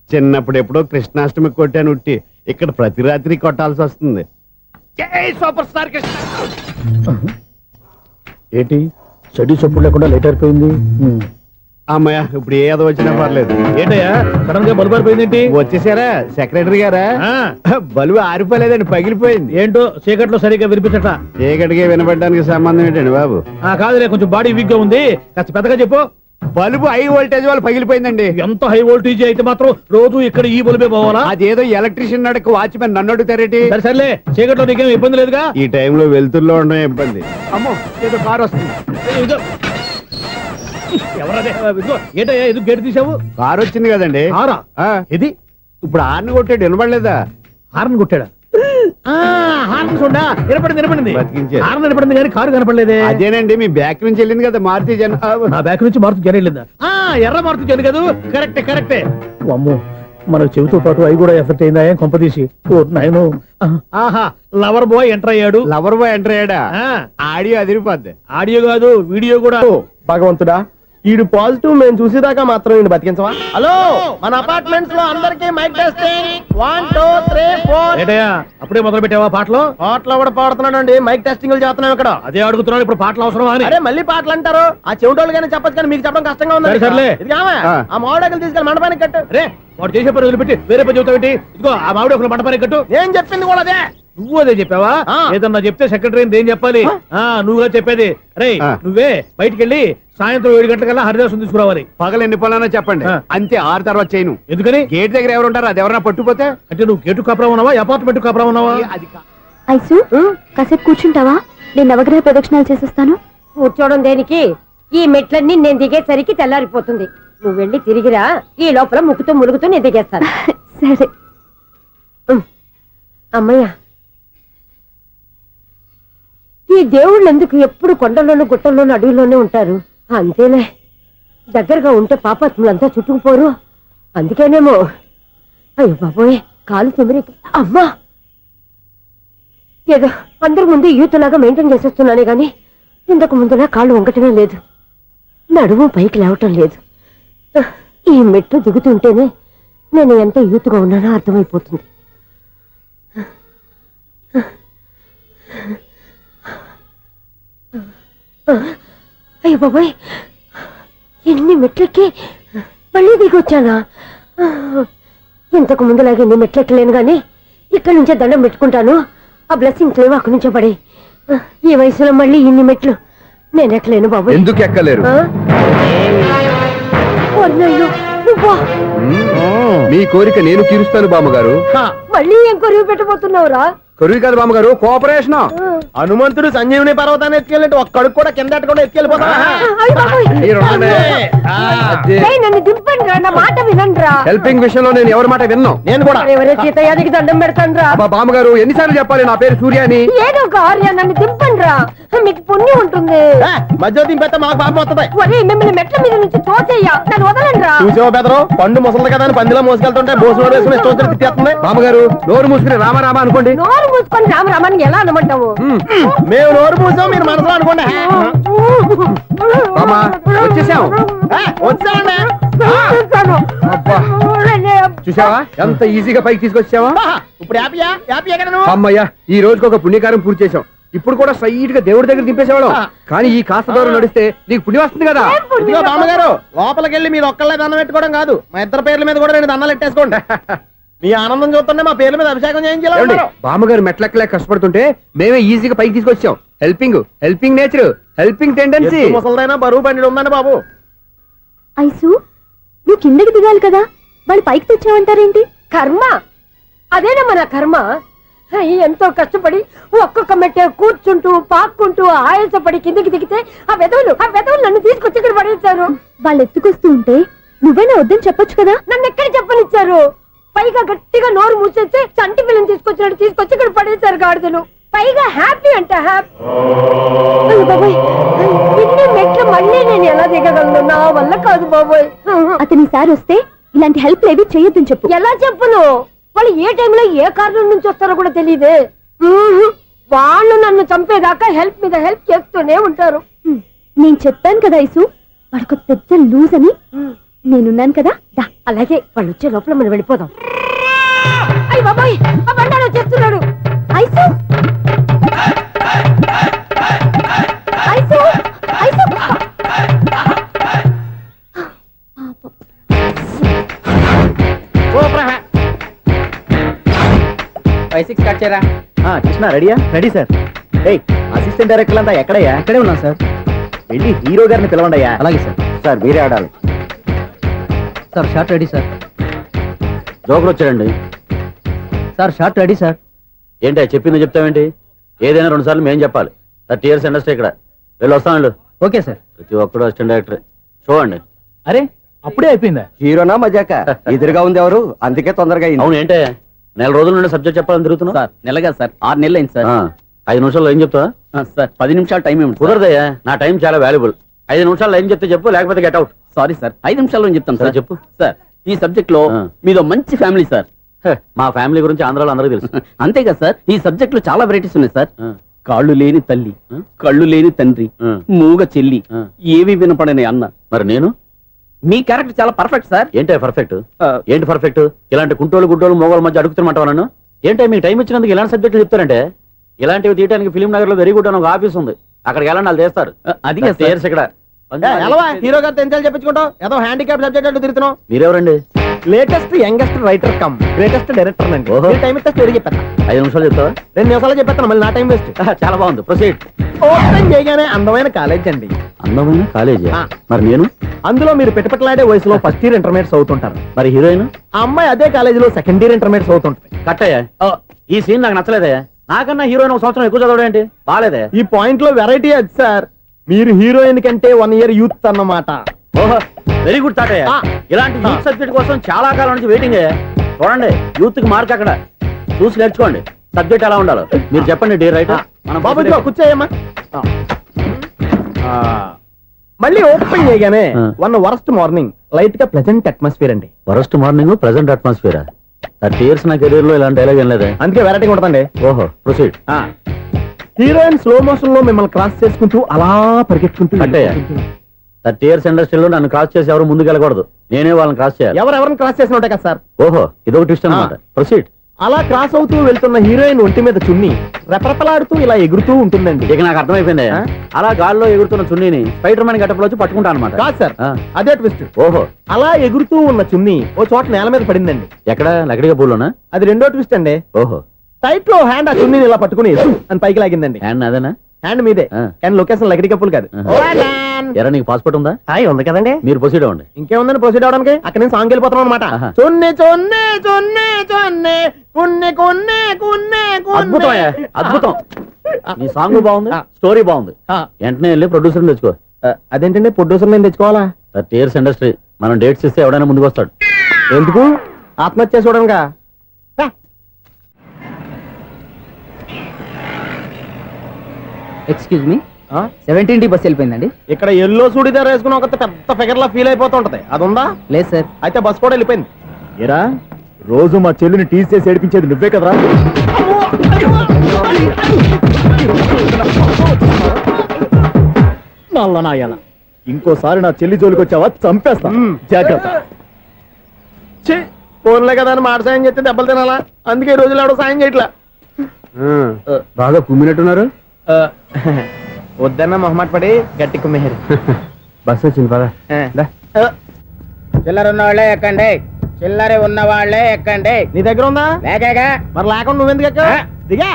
చిన్నప్పుడు ఎప్పుడో కృష్ణాష్టమి కొట్టాను ఉట్టి, ఇక్కడ ప్రతి రాత్రి కొట్టాల్సి వస్తుంది. Super star Krishna. ఏంటి చెడు చెప్పుడు లేకుండా లైట్ అయిపోయింది? అమ్మయ్య ఇప్పుడు ఏదో వచ్చినా పర్లేదు. ఏంటయ్యా సడన్ గా బల్బు ఆరిపోయిందేంటి? వచ్చేసారా సెక్రటరీ గారా? ఆ, బలువు ఆరిపోలేదండి, పగిలిపోయింది. ఏంటో చీకట్లో సరిగ్గా వినిపించట. చీకటికి వినపడడానికి సంబంధం ఏంటండి బాబు? కాదులే, కొంచెం బాడీ వీక్ గా ఉంది, కాస్త పెద్దగా చెప్పు. బలుబు హై వోల్టేజ్ వాళ్ళు పగిలిపోయిందండి. ఎంత హై వోల్టేజ్ అయితే మాత్రం రోజు ఇక్కడ ఈ బల్బే పోవాలా? అదేదో ఎలక్ట్రీషియన్ నడక వాచ్మెన్ నన్ను అడుగుతారేటి? సరే సర్లే, చీకట్లో నీకేం ఇబ్బంది లేదుగా? ఈ టైంలో వెళ్తుల్లో ఉండడం ఇబ్బంది. అమ్మో ఏదో కారు వస్తుంది. ఇదిగో. ఎవరదే? ఇదిగో, ఏంటయ్యా ఎందుకు గేటు తీసావు? కారు వచ్చింది కదండి. కారా? ఆ, ఇది ఇప్పుడు ఆర్ని కొట్టాడు, వినపడలేదా? హార్న్ కొట్టాడా? హార్న్ చూడా, వినపడింది. బతికించాడు. హార్న్ వినపడింది కానీ కారు కనపడలేదే. అదేనండి మీ బ్యాక్ నుంచి వెళ్ళింది కదా మారుతి జన. నా బ్యాక్ నుంచి మారుతు జరగలేదా? ఎర్ర మారుతు జను కదా. కరెక్టే. అమ్మో, మన చెవితో పాటు అవి కూడా ఎఫెక్ట్ అయిందా? ఏం కొంపదీసి. ఓ నాయనో. ఆహా, లవర్ బాయ్ ఎంటర్ అయ్యాడు. లవర్ బాయ్ ఎంటర్ అయ్యాడా? ఆ, ఆడియో అదిరిపోద్ది. ఆడియో కాదు వీడియో కూడా. భగవంతుడా, ఈడు పాజిటివ్ మేము చూసేదాకా మాత్రం ఈయన బతికించవా? హలో, మన అపార్ట్మెంట్స్ లో అందరికి మైక్ టెస్టింగ్ 1 2 3 4. ఏంటయ్యా అప్పుడే మొదలు పెట్టావా పాటలు? పాటలు కూడా పాడుతున్నాడు అండి, మైక్ టెస్టింగ్ చేస్తున్నాం ఇక్కడ. అదే అడుగుతున్నాను, ఇప్పుడు పాటలు అవసరమా అని. అరే మళ్ళీ పాటలు అంటారు, ఆ చెవిటోళ్ళు కానీ చెప్పచ్చు కానీ మీకు చెప్పడం కష్టంగా ఉంది. సర్లే. ఇది కావా? ఆ. ఆ మామిడాకులు తీసుకెళ్ళి మండపానికి కట్టు. రే, వాడు చేసే పని వదిలిపెట్టి వేరే పని చెబుతావు ఏంటి? ఇదిగో ఆ మామిడి ఒక మంటపానికి కట్టు. నేను చెప్పింది కూడా అదే. నువ్వు అదే చెప్పావా? ఆ. ఏదన్నా చెప్తే సెక్రటరీ ఏం చెప్పాలి? నువ్వుగా చెప్పేది. రే, ఆ. నువ్వే బయటికి వెళ్ళి సాయంత్రం 7 గంటలకల్లా హరిదాసం తీసుకురావాలి. పగలు ఎన్ని పనులన్నా చెప్పండి, ఆ. అంతే. 6 తర్వాత చేయను. ఎందుకని? గేట్ దగ్గర ఎవరు ఉంటారు? అది ఎవరన్నా పట్టుపోతే అంటే నువ్వు గేటు కాపురా ఉన్నావా, అపార్ట్మెంట్ కాపురా ఉన్నావా? అది ఐసు కాసేపు కూర్చుంటావా? నేను నవగ్రహ ప్రదక్షిణాలు చేసేస్తాను. కూర్చోవడం దేనికి? ఈ మెట్లన్నీ నేను దిగేసరికి తెల్లారిపోతుంది. నువ్వు వెళ్ళి తిరిగిరా, ఈ లోపల ముక్కుతూ ములుగుతూ నేను దిగేస్తాను. సరే. అమ్మయ్య, ఈ దేవుళ్ళు ఎందుకు ఎప్పుడు కొండల్లోనూ గుట్టల్లోనూ అడవిలోనే ఉంటారు? అంతేలే, దగ్గరగా ఉంటే పాపాత్ములంతా చుట్టుకుపోరు. అందుకేనేమో. అయ్యో బాబోయ్, కాలు తిమిరి. అమ్మా, ఏదో అందరి ముందు యూత్లాగా మెయింటైన్ చేసేస్తున్నానే గాని ఇంతకు ముందులా కాళ్ళు వంకటమే లేదు, నడుము పైకి లేవటం లేదు. ఈ మెట్లు దిగుతుంటేనే నేను ఎంత యూత్గా ఉన్నానో అర్థమైపోతుంది. అయ్యో బాబాయ్, ఎన్ని మెట్లెక్కి మళ్ళీ దిగొచ్చానా? ఇంతకు ముందులాగే ఎన్ని మెట్లెక్కలేను గాని ఇక్కడి నుంచే దండం పెట్టుకుంటాను. ఆ బ్లెస్సింగ్స్ లేవు అక్కడి నుంచే పడి. ఈ వయసులో మళ్ళీ ఇన్ని మెట్లు నేను ఎక్కలేను బాబాయ్. ఎందుకు ఎక్కలేరు? నువ్వా? మీ కోరిక నేను తీరుస్తాను బామ్మగారు. మళ్ళీ ఏం కొరివి పెట్టబోతున్నావురా? కొరువి కాదు బామ్మగారు, కోఆపరేషన్. హనుమంతుడు సంజీవుని పర్వతాన్ని ఎత్తుకెళ్ళినట్టు ఒక్కడికి కూడా కింద కూడా ఎత్తుకెళ్ళిపోతా. అయ్ బాబోయ్. ఏయ్, నన్ను దింపండి రా, నా మాట వినండిరా. హెల్పింగ్ విషయంలో నేను ఎవరి మాట విన్నాను. నేను కూడా. ఎవరే సీతయ్యానికి దండం పెడతాను రా. అబ్బా బామ్మగారు, ఎన్నిసార్లు చెప్పాలి నా పేరు సూర్య అని? ఏదో ఒక ఆర్య, నన్ను దింపండి రా, మీకు పుణ్యం ఉంటుంది. మధ్య దింపేస్తే మాకు పాపం వస్తుంది. ఒరే, మిమ్మల్ని మెట్ల మీద నుంచి తోసేయ్యా, నన్ను వదలండి రా. చూసావా బెదరు, పండు ముసలి కదా అని పందిలో మోసుకెళ్తుంటే బోసులో వేసుకుని ఇష్టం తిట్టేస్తుంది. బామ్మగారు, నోరు మూసుకుని రామారామ అనుకోండి. నోరు మూసుకొని రామరామాన్ని ఎలా అనమంటావు? మేము నోరు మూసాం, మీరు మనసులో అనుకోండి. బామ్మ, వచ్చేసాం. వచ్చామండి. అబ్బా, చూసావా ఎంత ఈజీగా పైకి తీసుకొచ్చావా? ఇప్పుడు హ్యాపీ ఎక్కడ నువ్వు? అమ్మయ్యా, ఈ రోజుకి ఒక పుణ్యకారం పూర్తి చేసాం. ఇప్పుడు కూడా స్ట్రైట్ గా దేవుడి దగ్గర దింపేసేవాళ్ళం. కానీ ఈ కాస్త దూరం నడిస్తే నీకు పుణ్యం వస్తుంది కదా. ఇదిగో బామ్మగారు, లోపలికి వెళ్ళి మీరు ఒక్కళ్ళే దండం పెట్టుకోవడం కాదు, మా ఇద్దరు పేర్ల మీద కూడా 2 దండాలు ఎట్టేసుకోండి. మీ ఆనందం చూస్తుంటే మా పేర్ల మీద అభిషేకం చేయించాలి. బామ్మగారు మెట్లెక్కలే కష్టపడుతుంటే మేమే ఈజీగా పైకి తీసుకొచ్చాం. Helping nature, helping tendency. ముసలిదైనా బరువు బండి ఉందండి బాబు. ఐసు నువ్వు కిందకి దిగాలి కదా, వాళ్ళు పైకి తెచ్చావంటారేంటి? కర్మ, అదేనా మన కర్మ. ఎంతో కష్టపడి ఒక్కొక్క మెట్టే కూర్చుంటూ పాక్కుంటూ ఆయాసపడి కిందికి దిగితే ఆ వెధవులు నన్ను తీసుకొచ్చి ఇక్కడ పడేశారు. వాళ్ళు ఎత్తుకొస్తూ ఉంటే నువ్వేనా వద్దని చెప్పొచ్చు కదా. నన్ను ఎక్కడ చెప్పనిచ్చారు? పైగా గట్టిగా నోరు మూసేస్తే చంటి పిల్లని తీసుకొచ్చినట్టు తీసుకొచ్చి ఇక్కడ పడేశారు గాడిదలు. పైగా హ్యాపీ అంటే హ్యాపీ. బాబోయ్, ఇన్ని మెట్లు మళ్ళీ నేను ఎలా దిగగలను? నా వల్ల కాదు బాబోయ్. అతని సారి వస్తే ఇలాంటి హెల్ప్ లేవి చేయొద్దని చెప్పు. ఎలా చెప్పును? వాళ్ళు ఏ టైంలో ఏ కారణం నుంచి వస్తారో కూడా తెలియదే. వాళ్ళు నన్ను చంపేదాకా హెల్ప్ మీద హెల్ప్ చేస్తూనే ఉంటారు. నేను చెప్పాను కదా ఐసు, వాడికి పెద్ద లూజ్ అని. నేనున్నాను కదా. దా, అలాగే వాళ్ళు వచ్చే లోపల మనం వెళ్ళిపోదాం. అయ్య బాబాయ్, ఆ బండారు వచ్చేస్తున్నాడు. ఐసు ఐసు ఐసు వచ్చారా కృష్ణ రెడీయా? Ready sir. అసిస్టెంట్ డైరెక్టర్ అంతా ఎక్కడయ్యా? ఇక్కడే ఉన్నాం సార్. వెళ్ళి హీరో గారిని పిలవండి అయ్యా. అలాగే సార్. సార్ మీరే ఆడాలి sir. Shot ready sir. Joker వచ్చాడండి. Sir shot ready sir. ఏంటి చెప్పింది చెప్తావేంటి? ఏదైనా 2 సార్లు మేం చెప్పాలి. 30 years ఇండస్ట్రీ ఇక్కడ. వెళ్ళి వస్తాం వెళ్ళు. Okay sir. ప్రతి ఒక్కడు అసిస్టెంట్ డైరెక్టర్. చూడండి. అరే అప్పుడే అయిపోయిందా? హీరోనా మజాక? ఎదురుగా ఉంది ఎవరు, అందుకే తొందరగా అయింది. అవును ఏంటే 4 రోజుల నుండి సబ్జెక్ట్ చెప్పాలని తిరుగుతున్నా? సార్ నెలగా సార్ 6 నెలలు అయింది సార్. 5 నిమిషాల్లో ఏం చెప్తా? సార్ 10 నిమిషాలు టైం ఏమి కుదరదయ్యా, నా టైం చాలా వాల్యుబుల్. 5 నిమిషాల్లో ఏం చెప్తే చెప్పు, లేకపోతే గెట్ అవుట్. సారీ సార్, 5 నిమిషాల్లో చెప్తాను సరే, సార్. చెప్పు. సార్ ఈ సబ్జెక్ట్ లో మీదో మంచి ఫ్యామిలీ సార్. మా ఫ్యామిలీ గురించి ఆంధ్రాలో అందరికీ తెలుసు. అంతే కదా సార్, ఈ సబ్జెక్ట్ లో చాలా వెరైటీస్ ఉన్నాయి సార్. ఆ. కాళ్ళు లేని తల్లి, కళ్ళు లేని తండ్రి, ఆ. మూగ చెల్లి, ఆ. ఏవి వినపడని అన్న. మరి నేను మీ క్యారెక్టర్ చాలా పర్ఫెక్ట్ సార్. ఏంటే పర్ఫెక్ట్? ఏంటి పర్ఫెక్ట్? ఇలాంటి కుంటోలు గుడ్డోలు మోగోళ్ళ మధ్య అడుగుతున్నమాట నన్ను. ఏంటంటే మీకు టైం ఇచ్చినందుకు ఇలాంటి సబ్జెక్టులు చెప్తారంటే? ఇలాంటివి తీయడానికి ఫిలిం నగర్ లో వెరీ గుడ్ అని ఒక ఆఫీస్ ఉంది, అక్కడికి వెళ్ళండి, వాళ్ళు చేస్తారు. అది కదా సార్. చేర్స్ ఇక్కడ హీరో గారు తెంచాలి చెప్పించుకుంటాం, ఏదో హ్యాండిక్యాప్ సబ్జెక్ట్ అంటూ తిరుగుతున్నాం. మీరెవరండి? Latest youngest writer cum greatest director అండి. ఓహో. టైం ఇస్తే స్టోరీ చెప్పేస్తా. 5 నిమిషాలు చెప్తావా? 2 నిమిషాలు చెప్పేస్తాను, మళ్ళీ నా టైం వేస్ట్. చాలా బాగుంది, ప్రొసీడ్. ఓపెన్ చేయగానే అందమైన కాలేజ్ అండి. అందమైన కాలేజీ. ఆ. మరి నేను? అందులో మీరు పెట్టుపట్లాడే వయసులో ఫస్ట్ ఇయర్ ఇంటర్మీడియట్స్ అవుతుంటారు. మరి హీరోయిన్? ఆ అమ్మాయి అదే కాలేజీలో సెకండ్ ఇయర్ ఇంటర్మీడియట్స్ అవుతుంటుంది. కట్టయ్యా, ఈ సీన్ నాకు నచ్చలేదయ్యా. నాకన్నా హీరోయిన్ 1 సంవత్సరం ఎక్కువ చదవడం ఏంటి? బాగాలేదే. ఈ పాయింట్ లో వెరైటీ అది సార్, మీరు హీరోయిన్ కంటే 1 year యూత్ అన్నమాట. ఓహో, వెరీ గుడ్ తాటయ్య. ఆ. ఇలాంటి యూత్ సబ్జెక్ట్ కోసం చాలా కాలం నుంచి వెయిటింగ్. చూడండి, యూత్ కి మార్క్ అక్కడ చూసి నేర్చుకోండి. సబ్జెక్ట్ ఎలా ఉండాలో మీరు చెప్పండి డియర్ రైటర్. బాబు ఇదిగో కూర్చోయమ్మా. మళ్ళీ ఓపెన్ చేయగానే ఆ. 1 worst మార్నింగ్, లైట్ గా ప్లెజెంట్ అట్మాస్ఫియర్ అండి. Worst morning present atmosphere. 30 years నా కెరీర్ లో ఇలాంటి డైలాగ్ ఏం లేదే. అందుకే వెరైటీ ఉంటుందండి. ఓహో, ప్రొసీడ్. హీరోయిన్ స్లో మోషన్ లో మిమ్మల్ని క్రాస్ చేసుకుంటూ అలా పరిగెత్తుకుంటూ కట్టయ్య, 30 years ఇండస్ట్రీలో నన్ను క్రాస్ చేసి ఎవరు ముందుకు వెళ్ళకూడదు, నేనే వాళ్ళని క్రాస్ చేయాలి. ఎవరెవరిని క్రాస్ చేసిన ఉంటాయి కదా సార్. ఓహో, ఇదొక ట్విస్ట్ అన్నమాట. ప్రొసీడ్. అలా క్రాస్ అవుతూ వెళ్తున్న హీరోయిన్ ఒంటి మీద చున్ని రెపరెపలాడుతూ ఇలా ఎగురుతూ ఉంటుందండి. ఇక నాకు అర్థమైపోయింది. ఆ? అలా గాల్లో ఎగురుతున్న చున్నీని స్పైడర్ మ్యాన్ గట్టపులో వచ్చి పట్టుకుంటా అనమాట. కాదు సార్, ఆ. అదే ట్విస్ట్. ఓహో, అలా ఎగురుతూ ఉన్న చున్ని ఓ చోట నేల మీద పడిందండి. ఎక్కడ? లకడిగా పూల్లోనా? అది రెండో ట్విస్ట్ అండి. ఓహో, టైట్ లో హ్యాండ్ ఆ చున్నీని ఇలా పట్టుకుని అని పైకి లాగిందండి. హ్యాండ్ అదేనా? హ్యాండ్ మీదే, ఆ. కానీ లొకేషన్ లకడి కప్పులు కాదు. ఎరా, నీకు పాస్పోర్ట్ ఉందా? హాయ్ ఉంది కదండి. మీరు ప్రొసీడ్ అవ్వండి. ఇంకేముందని ప్రొసీడ్ అవడానికి? అక్కడ నుంచి సాంగ్ వెళ్ళిపోతున్నాం అనమాట. ఆహా. చున్ని చున్ని చున్ని చున్ని కున్ని కున్ని కున్ని అద్భుతం అయ్యా, అద్భుతం. నీ సాంగ్ బాగుంది, స్టోరీ బాగుంది. వెంటనే వెళ్ళి ప్రొడ్యూసర్ తెచ్చుకో. అదేంటండి ప్రొడ్యూసర్ నేను తెచ్చుకోవాలా? 30 years ఇండస్ట్రీ, మనం డేట్స్ ఇస్తే ఎవడైనా ముందుకు వస్తాడు. ఎందుకు? ఆత్మహత్య చూడనుగా. Excuse me, 17D bus వెళ్ళిపోయిందండి. ఇక్కడ ఎల్లో చూడిదార్ వేసుకుని ఒక పెద్ద ఫిగర్ లా ఫీల్ అయిపోతుంటది, అది ఉందా? లేదు సార్. అయితే బస్ కూడా వెళ్ళిపోయింది. ఏరా, రోజు మా చెల్లిని టీస్ చేసి ఏడిపించేది నువ్వే కదరా? నాయన, ఇంకోసారి నా చెల్లి జోలికి వచ్చావా చంపేస్తా, జాగ్రత్త. ఫోన్లే కదా అని మాట సాయం చేస్తే దెబ్బలు తినాలా? అందుకే ఈ రోజులు ఎవడో సాయం చేయట్లా. బాగా కుమ్మినట్టున్నారు. వద్దన్న మొహమాట పడి గట్టి కుమ్మేరు. బస్సు వచ్చింది పద. చిల్లర ఉన్న వాళ్ళే ఎక్కండి, చిల్లర ఉన్న వాళ్ళే ఎక్కండి. నీ దగ్గర ఉందా? లేకగా మరి లేకుండా నువ్వెందుకు ఎక్కావు? దిగా.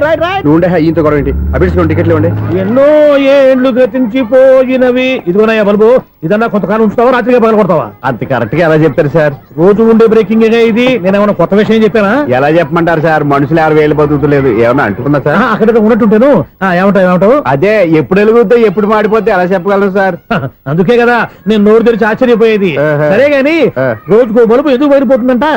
Right right. నువ్వు ఉండే ఈయంతో గొడవ ఏంటి? అభిడ్చుకోండి, టికెట్లు ఇవ్వండి. ఎన్నో ఏండ్లు గతించిపోయినవి. ఇదిగోనయ్యా బల్బు, ఇదన్నా కొంతకాలం ఉంచుతావా, రాత్రిగా పగల కొడతావా? అంత కరెక్ట్ గా ఎలా చెప్తారు సార్? రోజు ఉండే బ్రేకింగ్ ఇది. నేనేమన్నా కొత్త విషయం చెప్పానా? ఎలా చెప్పమంటారు సార్? మనుషులు 60,000 బతుకుతలేదు, ఏమన్నా అంటున్నా సార్? అక్కడ ఉన్నట్టుంటాను. ఏమంటావు? అదే ఎప్పుడు వెలుగుతో ఎప్పుడు మాడిపోతే ఎలా చెప్పగలరు సార్? అందుకే కదా నేను నోరు తెరిచి ఆశ్చర్యపోయేది. సరే గాని రోజుకో బలుపు ఎందుకు బయటపోతుందంట?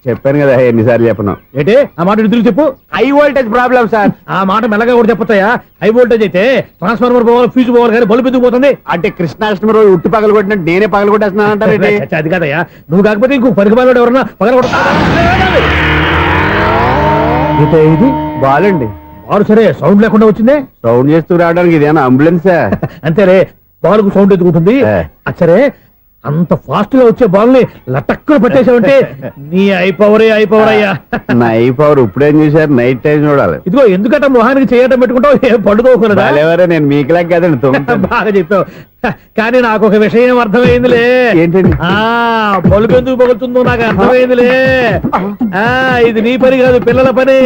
చెప్పాను కదా ఎన్నిసార్లు చెప్పను. ఏంటి ఆ మాట తిరిగి చెప్పు. High voltage problem sir. ఆ మాట మెల్లగా కూడా చెప్పొచ్చాయా? హై వోల్టేజ్ అయితే ట్రాన్స్ఫార్మర్ పోవాలి, ఫ్యూజ్ పోవాలి, కానీ బల్బు ఎందుకు పోతుంది? అంటే కృష్ణాష్టమి రోజు ఉట్టి పగలు కొట్టినట్టు నేనే పగలు కొట్టేస్తున్నాను అంటారు. అది కాదయ్యా, నువ్వు కాకపోతే ఇంకో పనికి బాగా ఎవరన్నా పగల కొడతా. ఇది బాలండి. బాలు సరే సౌండ్ లేకుండా వచ్చిందే. సౌండ్ చేస్తూ రావడానికి ఇదేనా అంబులెన్సా? అంతేలే, బాలుకు సౌండ్ ఎదుగుతుంది. సరే, అంత ఫాస్ట్ గా వచ్చే బాల్ ని లటక్కులు పట్టేసావంటే నీ అయిపోవరే అయ్యా. నైట్ పవర్ ఇప్పుడేం చూసారు? నైట్ టైం చూడాలి. ఇదిగో ఎందుకంటే మొహానికి చేయటం పెట్టుకుంటావు, ఏం పండుకోకూడదా? ఎవరే, నేను మీకులాగా కదండి. బాగా చెప్పావు. కానీ నాకు ఒక విషయం అర్థమైందిలే. ఏంటండి? బల్బు ఎందుకు పగులుతుందో నాకు అర్థమైందిలే. ఇది నీ పని కాదు, పిల్లల పని.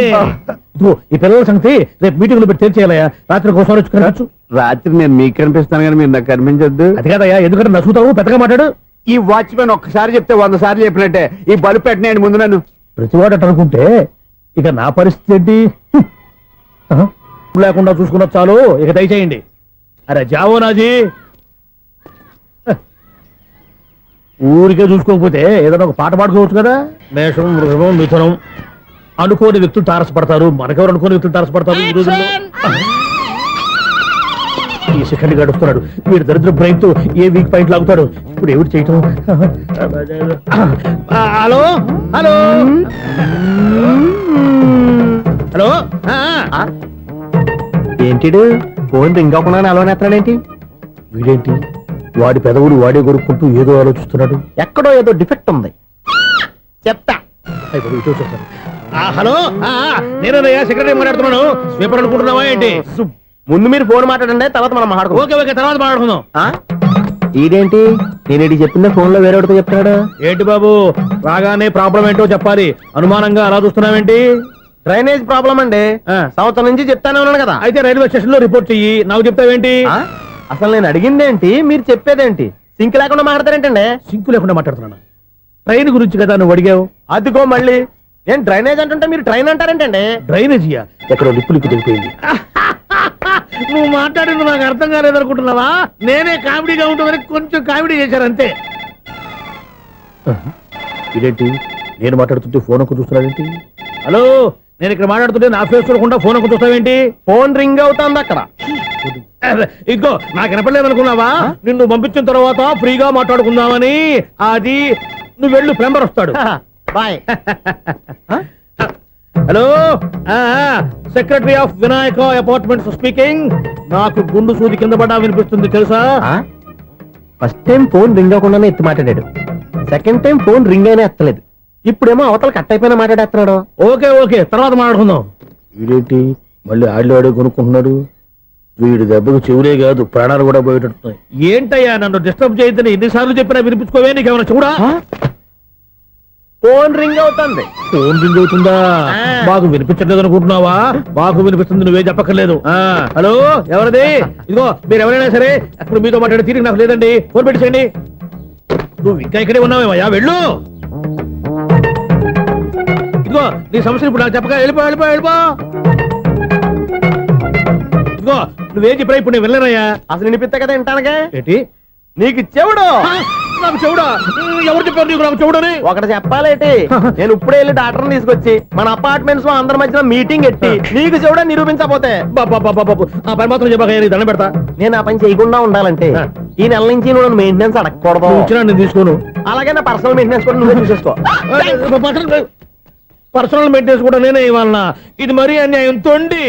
ఇదిగో, ఈ పిల్లల సంగతి రేపు మీటింగ్ లో పెట్టి తెలిసేయాలయ్యా. రాత్రి ఒకసారి వచ్చి కనవచ్చు. రాత్రి నేను మీకు కనిపిస్తాను కానీ మీరు నాకు కనిపించొద్దు. అది కాదయ్యా, ఎందుకంటే నచ్చుతావు, పెద్దగా మాట్లాడు. ఈ వాచ్మెన్ ఒక్కసారి చెప్తే 100 సార్లు చెప్పినట్టే. ఈ బల్బు పెట్టినాయండి ముందు నన్ను. ప్రతివాడు అట్ట అనుకుంటే ఇక నా పరిస్థితి ఏంటి? లేకుండా చూసుకున్న చాలు, ఇక దయచేయండి. అరే జావో నాజీ, ఊరికే చూసుకోకపోతే ఏదైనా ఒక పాట పాడుకోవచ్చు కదా. మేషం, వృషభం, మిథునం అనుకోని వ్యక్తులు తారసపడతారు. మనకెవరు అనుకోని వ్యక్తులు తారసపడతారు ఈ రోజుల్లో? ఈ సెకండ్ గడుస్తున్నాడు వీడు దరిద్ర బ్రెయిన్ తో ఏ వీక్ పాయింట్ లాగుతాడు. ఇప్పుడు ఎవరు చేయటం? Hello hello hello. ఏంటిడు ఫోన్ రింగ్ అవ్వకుండా అలవనేస్తాడేంటి? వీడేంటి వాడి పెదవులు వాడే కొరుక్కుంటూ ఏదో ఆలోచిస్తున్నాడు. ఎక్కడో ఏదో డిఫెక్ట్ ఉంది, చెప్తా. హలో, నేనయ్యా సెక్రటరీ మాట్లాడుతున్నాను. స్వీపర్ అనుకుంటున్నావా ఏంటి? ముందు మీరు ఫోన్ మాట్లాడండి, తర్వాత మనం మాట్లాడుకో. ఓకే ఓకే, తర్వాత మాట్లాడుకుందాం. ఈడేంటి నేను చెప్పిందే ఫోన్ లో వేరే ఒకటి చెప్తాడు. ఏంటి బాబు, రాగానే ప్రాబ్లం ఏంటో చెప్పాలి. అనుమానంగా అలా చూస్తున్నావేంటి? డ్రైనేజ్ ప్రాబ్లం అండి. సంవత్సరం నుంచి చెప్తానే ఉన్నాను కదా. అయితే రైల్వే స్టేషన్ లో రిపోర్ట్ చెయ్యి, నాకు చెప్తావేంటి? అసలు నేను అడిగిందేంటి, మీరు చెప్పేదేంటి? సింక్ లేకుండా మాట్లాడతారేంటండి? సింకు లేకుండా మాట్లాడుతున్నాను. ట్రైన్ గురించి కదా నువ్వు అడిగావు. అదిగో మళ్ళీ నేను డ్రైనేజ్ అంటుంటే మీరు ట్రైన్ అంటారేంటండి? డ్రైనేజీయా? ఎక్కడో లిప్పు తెలిపోయింది. నువ్వు మాట్లాడింది నాకు అర్థం కాలేదనుకుంటున్నావా? నేనే కామెడీగా ఉంటుందని కొంచెం కామెడీ చేశారు అంతే. ఇదేంటి నేను మాట్లాడుతుంటే ఫోన్ ఒక చూస్తున్నావేంటి? హలో, నేను ఇక్కడ మాట్లాడుతుంటే నా ఫేస్ చూడకుండా ఫోన్ ఒక చూస్తావేంటి? ఫోన్ రింగ్ అవుతుంది అక్కడ. ఇదిగో, నాకు వినపడలేదు అనుకున్నావా? నిన్ను పంపించిన తర్వాత ఫ్రీగా మాట్లాడుకుందామని. అది నువ్వు వెళ్ళు, ప్లంబర్ వస్తాడు. Bye. Hello, secretary of Vinayaka apartments speaking. నాకు గుండు సూది కింద పడ్డా వినిపిస్తుంది తెలుసా? ఫస్ట్ టైం ఫోన్ రింగ్ అవ్వకుండానే ఎత్తి మాట్లాడాడు. సెకండ్ టైం ఫోన్ రింగ్ అయినా ఎత్తలేదు. ఇప్పుడేమో అవతల కట్ అయిపోయినా మాట్లాడేస్తున్నాడు. ఓకే ఓకే, తర్వాత మాట్లాడుకుందాం. వీడేంటి మళ్ళీ ఆడిలో ఆడి కొనుక్కుంటున్నాడు? వీడి దెబ్బకు చెవులే కాదు, ప్రాణాలు కూడా పోయేటట్టున్నాయి. ఏంటయ్యా నన్ను డిస్టర్బ్ చేయొద్దని ఎన్నిసార్లు చెప్పినా వినిపించుకోవే? నీకేమైనా చూడా? ఫోన్ రింగ్ అవుతుంది. ఫోన్ రింగ్ అవుతుందా? మాకు వినిపించట్లేదు అనుకుంటున్నావా? మాకు వినిపిస్తుంది, నువ్వే చెప్పక్కర్లేదు. హలో, ఎవరిది? ఇదిగో, మీరు ఎవరైనా సరే అప్పుడు మీతో మాట్లాడే తీరిక నాకు లేదండి. ఫోన్ పెట్టేసేయండి. నువ్వు ఇంకా ఇక్కడే ఉన్నావేమయ్యా, వెళ్ళు. ఇదిగో, నీ సమస్యలు ఇప్పుడు నాకు చెప్పక వెళ్ళిపో వెళ్ళిపో వెళ్ళిపో. ఇదిగో, నువ్వేం చెప్పరా ఇప్పుడు నేను వెళ్ళానయ్యా. అసలు వినిపిస్తా కదా వింటానుగా. ఏంటి నీకు చెవుడు? నాకు చెవుడా? ఎవరు చెప్పారు నీకు నాకు చెవుడని? ఒకటి చెప్పాలేటి, నేను ఇప్పుడే వెళ్ళి డాక్టర్ని తీసుకొచ్చి మన అపార్ట్మెంట్స్ లో అందరి మధ్యన మీటింగ్ ఎట్టి నీకు చెవుడా నిరూపించకపోతే బాబు ఆ పని మాత్రం చెప్పక దండం పెడతా. నేను ఆ పని చేయకుండా ఉండాలంటే ఈ నెల నుంచి నువ్వు మెయింటెనెన్స్ అడగకూడదు. ఇచ్చినా నేను తీసుకోను. అలాగే నా పర్సనల్ మెయింటెనెన్స్ కూడా నువ్వే చూసేసుకో. పర్సనల్ మెయింటెనెన్స్ కూడా నేనే ఇవ్వాలన్నా? ఇది మరీ అన్యాయం తొండి.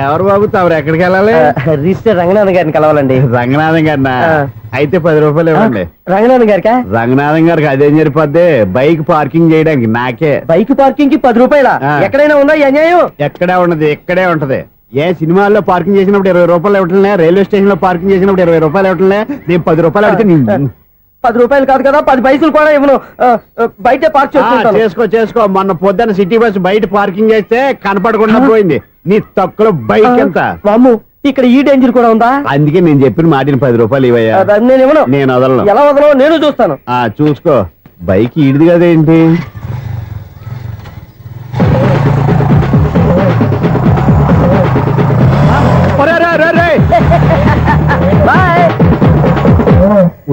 ఎవరు బాబు తమరు ఎక్కడికి వెళ్ళాలి? రిజిస్టర్ రంగనాథన్ గారిని కలవాలండి. రంగనాథం గారినా? అయితే 10 రూపాయలు ఇవ్వండి. రంగనాథన్ గారికా? రంగనాథం గారికి అదేం సరిపోద్ది, బైక్ పార్కింగ్ చేయడానికి నాకే. బైక్ పార్కింగ్ కి 10 రూపాయల? ఎక్కడైనా ఉందా ఈ అన్యాయం? ఎక్కడే ఉన్నది, ఇక్కడే ఉంటది. ఏ సినిమాల్లో పార్కింగ్ చేసినప్పుడు 20 రూపాయలు ఇవ్వట్లే, రైల్వే స్టేషన్ లో పార్కింగ్ చేసినప్పుడు 20 రూపాయలు ఇవ్వట్లే. నేను 10 రూపాయలు అడిగితే 10 రూపాయలు కాదు కదా, 10 పైసలు కూడా ఇవ్వను. బయట పార్క్ చేసుకో. మొన్న పొద్దున్న సిటీ బస్ బయట పార్కింగ్ చేస్తే కనపడకుండా పోయింది. నీ తక్కువ బైక్ ఎంత? వామ్ము, ఇక్కడ ఈ డేంజర్ కూడా ఉందా? అందుకే నేను చెప్పిన మాటిని 10 రూపాయలు ఇవ్వయా. నేను ఇవ్వను. నేను వదలను. ఎలా వదలను? నేను చూస్తాను. చూసుకో. బైక్ ఈడిది కదేంటి?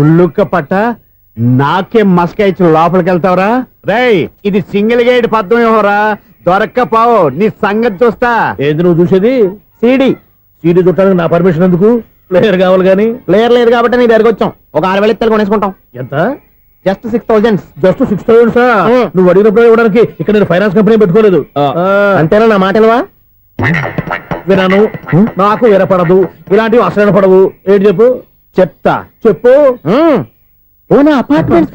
ఉల్లుక్క పట్ట నాకే మస్క ఇచ్చి లోపలికి వెళ్తావరా? రేయ్, ఇది సింగిల్ గేట్ పద్మం ఇవ్వరా? దొరక్కపోవు, నీ సంగతి చూస్తా. ఏంది నువ్వు చూసేది? సీడీ చుట్టానికి నా పర్మిషన్ ఎందుకు? ప్లేయర్ కావాలి గానీ. ప్లేయర్ లేదు కాబట్టి నీ దగ్గరకు వచ్చాం. ఒక 6,000 ఇత్తలు కొనేసుకుంటాం. ఎంత? జస్ట్ 6,000. Just 6,000 sir? నువ్వు అడిగినప్పుడు ఇవ్వడానికి ఇక్కడ నేను ఫైనాన్స్ కంపెనీ పెట్టుకోలేదు. అంతేనా నా మాటలువా? వినాను, నాకు వినపడదు, ఇలాంటివి అసలు పడవు. ఏంటి చెప్పు? చెప్తా. చెప్పు. అపార్ట్మెంట్స్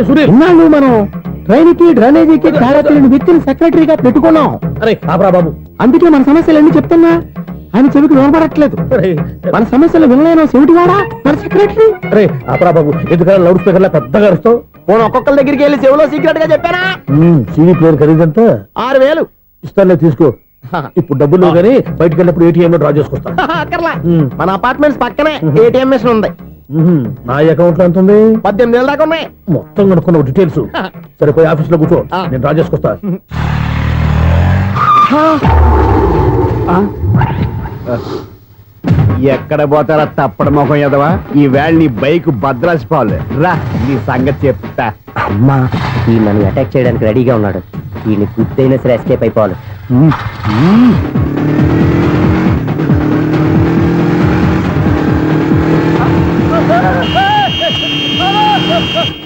సునీల్, మనం ట్రైన్ కి డ్రైనేజీకి తేడా తెలియని వ్యక్తిని సెక్రటరీగా పెట్టుకున్నాం. అరే ఆపరా బాబు. అందుకే మన సమస్యలన్నీ చెప్తున్నా. ఆయన చెవికి వినపడట్లేదు మన సమస్యలు వినలేను చెవిటి వాడా మన సెక్రటరీ అరే అపరా బాబు ఎందుకన్నా లౌడ్ స్పీకర్ లా పెద్దగా అరుస్తావు పోను ఒక్కొక్కరి దగ్గరికి వెళ్ళి చెవిలో సీక్రెట్ గా చెప్పానా సీడీ ప్లేయర్ ఖరీదంతా 6,000 ఇస్తానులే తీసుకో ఇప్పుడు డబ్బులు లేవు కానీ బయటకు వెళ్ళినప్పుడు ఏటీఎం లో డ్రా చేసుకొస్తా అక్కర్లా మన అపార్ట్మెంట్స్ పక్కనే ఏటీఎం మిషన్ ఉంది నా అకౌంట్ లో ఎంత ఉంది 18,000 దాకా ఉన్నాయి మొత్తం కనుక్కున్న డీటెయిల్స్ సరిపోయి ఆఫీస్ లో కూర్చో నేను డ్రా చేసుకొస్తా ఎక్కడ పోతారా తప్పడ మొఖం ఎదవా ఈ వేళ నీ బైక్ భద్రాసి పాలు రా నీ సంగతి చెప్తా అమ్మా ఈ నన్ను అటాక్ చేయడానికి రెడీగా ఉన్నాడు ఈయన గుద్దైనా సరే ఎస్కేప్ అయిపోవాలి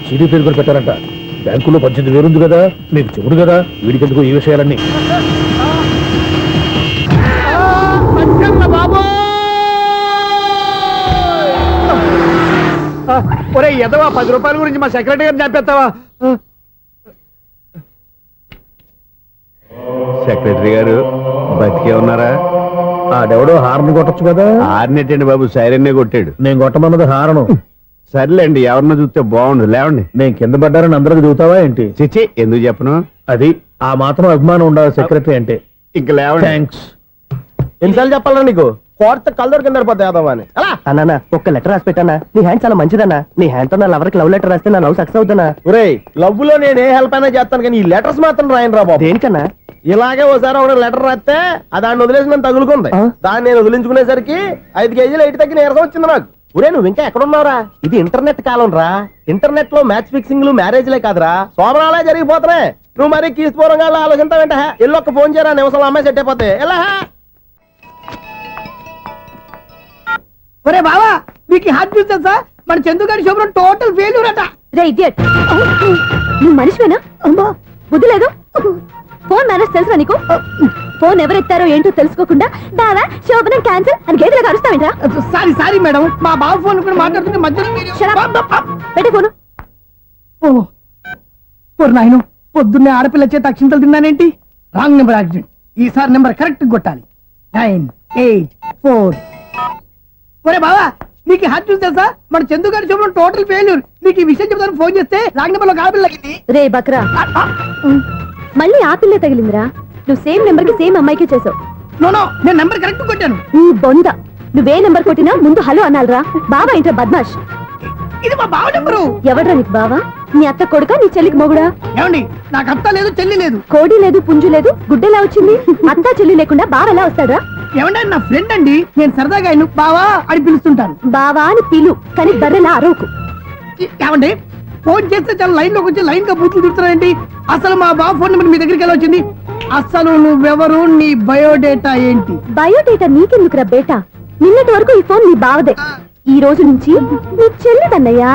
సీడీ ప్లేయర్ కూడా పెట్టారంట బ్యాంకులో 18,000 ఉంది కదా మీకు చెబుడు కదా వీడికెందుకు ఈ విషయాలన్నీ ఒరే ఎదవా 10 రూపాయల గురించి మా సెక్రటరీ గారిని చంపేస్తావా సెక్రటరీ గారు బతికే ఉన్నారా ఆడెవడో హార్న్ కొట్టచ్చు కదా ఆరినట్టండి బాబు సైరన్నే కొట్టాడు నేను కొట్టమన్నది హారను సర్లేండి ఎవరన్నా చూస్తే బాగుండు లేవండి నేను కింద పడ్డారని అందరికి చూతావా ఏంటి చిచ్చి ఎందుకు చెప్పను అది ఆ మాత్రం అభిమానం ఉండాలి సెక్రటరీ అంటే ఇంక లేవండి థ్యాంక్స్ ఎన్నిసార్లు చెప్పాలా నీకు కోర్త కళ్ళదొర కింద పడిపోతాయి యాదవ్ అని అన్నా ఒక్క లెటర్ రాసి పెట్టానా నీ హ్యాండ్ చాలా మంచిదన్నా నీ హ్యాండ్ తో నా లవర్కి లవ్ లెటర్ రాస్తే నా లవ్ సక్సెస్ అవుతానా ఒరే లవ్ లో నేను ఏ హెల్ప్ అయినా చేస్తాను కానీ ఈ లెటర్స్ మాత్రం రాయను రా బాబు దేనికన్నా ఇలాగే ఓసారి ఒక లెటర్ రాస్తే దాన్ని వదిలేసి నన్ను తగులుకుంది దాన్ని నేను వదిలించుకునేసరికి 5 కేజీలు 8 తగ్గి నీరసం వచ్చింది నాకు ఒరే నువ్వు ఇంకా ఎక్కడున్నావురా ఇది ఇంటర్నెట్ కాలం రా ఇంటర్నెట్ లో మ్యాచ్ ఫిక్సింగ్లు మ్యారేజ్లే కాదురా శోభనాలే జరిగిపోతున్నాయి నువ్వు మరి కీస్పూరంగా ఆలోచించావంట ఎల్లు ఒక్క ఫోన్ చేయరా నిమిషంలో అమ్మాయి సెట్ అయిపోతే ఎలా ఒరే బావా మీకు హాట్ చూసా సార్ మన చందుగారి శుభ్రం టోటల్ ఫెయిల్యూర్ అట రే ఇడియట్ నువ్వు మనిషివేనా అమ్మా బుద్ధి లేదు ఫోన్ మేనేజ్ తెలుసా నీకు ఫోన్ ఎవరెత్తారో ఏంటో తెలుసుకోకుండా బావా శోభనం క్యాన్సిల్ అని గేదెలకు అరుస్తావేంట్రా సారీ మేడం మా బావ ఫోన్ కూడా మాట్లాడుతుంటే మధ్యలో పెట్టే ఫోను నాయను పొద్దున్నే ఆడపిల్ల చేత అక్షింతలు తిన్నానేంటి రాంగ్ నెంబర్ యాక్సిడెంట్ ఈసారి నెంబర్ కరెక్ట్ కొట్టాలి 9 8 4 ఒరే బావా నీకు హాట్ చూసి తెలుసా మన చందు గారి శుభ్రం టోటల్ ఫెయిల్యూర్ నీకు ఈ విషయం చెప్తాను ఫోన్ చేస్తే రాంగ్ నెంబర్ లో ఆడపిల్లకి రే బక్రా మళ్ళీ ఆ పిల్ల తగిలిందిరా నువ్వు సేమ్ నెంబర్ కి సేమ్ అమ్మాయికి చేసావు నో నేను నెంబర్ కరెక్ట్ కొట్టాను నీ బొంద నువ్వే నెంబర్ కొట్టినా ముందు హలో అనాలరా బావా ఏంట్రా బద్మాష్ ఇది మా బావ నెంబరు ఎవడ్రా నీకు బావా నీ అత్త కొడుక నీ చెల్లికి మొగుడా ఏమండి నాకు అత్త లేదు చెల్లి లేదు కోడి లేదు పుంజు లేదు గుడ్డెలా వచ్చింది అత్త చెల్లి లేకుండా బావ ఎలా వస్తాడా ఏమండి నా ఫ్రెండ్ అండి నేను సరదాగా ఆయన బావా అని పిలుస్తుంటాను బావా అని పిలు కానీ బర్రెలా అరవకు ఏమండి ఫోన్ చేస్తే చాలా లైన్ లోకి వచ్చి లైన్ గా బూతులు తిడుతున్నాయండి అసలు మా బావ ఫోన్ నెంబర్ మీ దగ్గరికి ఎలా వచ్చింది అసలు నువ్వెవరు నీ బయోడేటా ఏంటి బయోడేటా నీకెందుకురా బేటా నిన్నటి వరకు ఈ ఫోన్ నీ బావదే ఈ రోజు నుంచి నీ చెల్లిదన్నయ్యా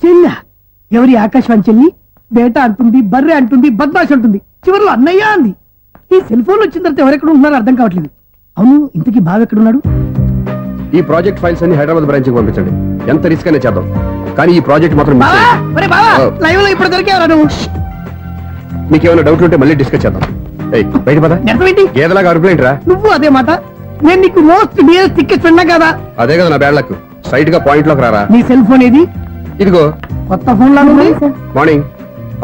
చెల్లి ఎవరి ఆకాశవాణి చెల్లి బేటా అంటుంది బర్రె అంటుంది బద్మాష్ అంటుంది చివరిలో అన్నయ్య అంది ఈ సెల్ ఫోన్ వచ్చిన తర్వాత ఎవరెక్కడ ఉంటున్నారో అర్థం కావట్లేదు అవును ఇంతకీ బావ ఎక్కడున్నాడు ఈ ప్రాజెక్ట్ ఫైల్స్ అన్ని హైదరాబాద్ బ్రాంచ్ కి పంపించండి ఎంత రిస్క్ అనే చేద్దాం కానీ ఈ ప్రాజెక్ట్ మాత్రం miss బావా చేయొద్దు. ఒరే బావా లైవ్ లో ఇప్పుడు దొరికేవరా నువ్వు మీకేమైనా డౌట్ ఉంటే మళ్ళీ డిస్కస్ చేద్దాం ఏయ్, బయట పద నిజమేంటి గేదలాగా అరుపులేంట్రా నువ్వు అదే మాట నేను నీకు మోస్ట్ డియరెస్ట్ టికెట్ ఉన్నా కదా అదే కదా నా బ్యాడ్ లక్ స్ట్రైట్ గా పాయింట్ లోకి రారా నీ సెల్ ఫోన్ ఏది ఇదిగో కొత్త ఫోన్ లాగా ఉంది మార్నింగ్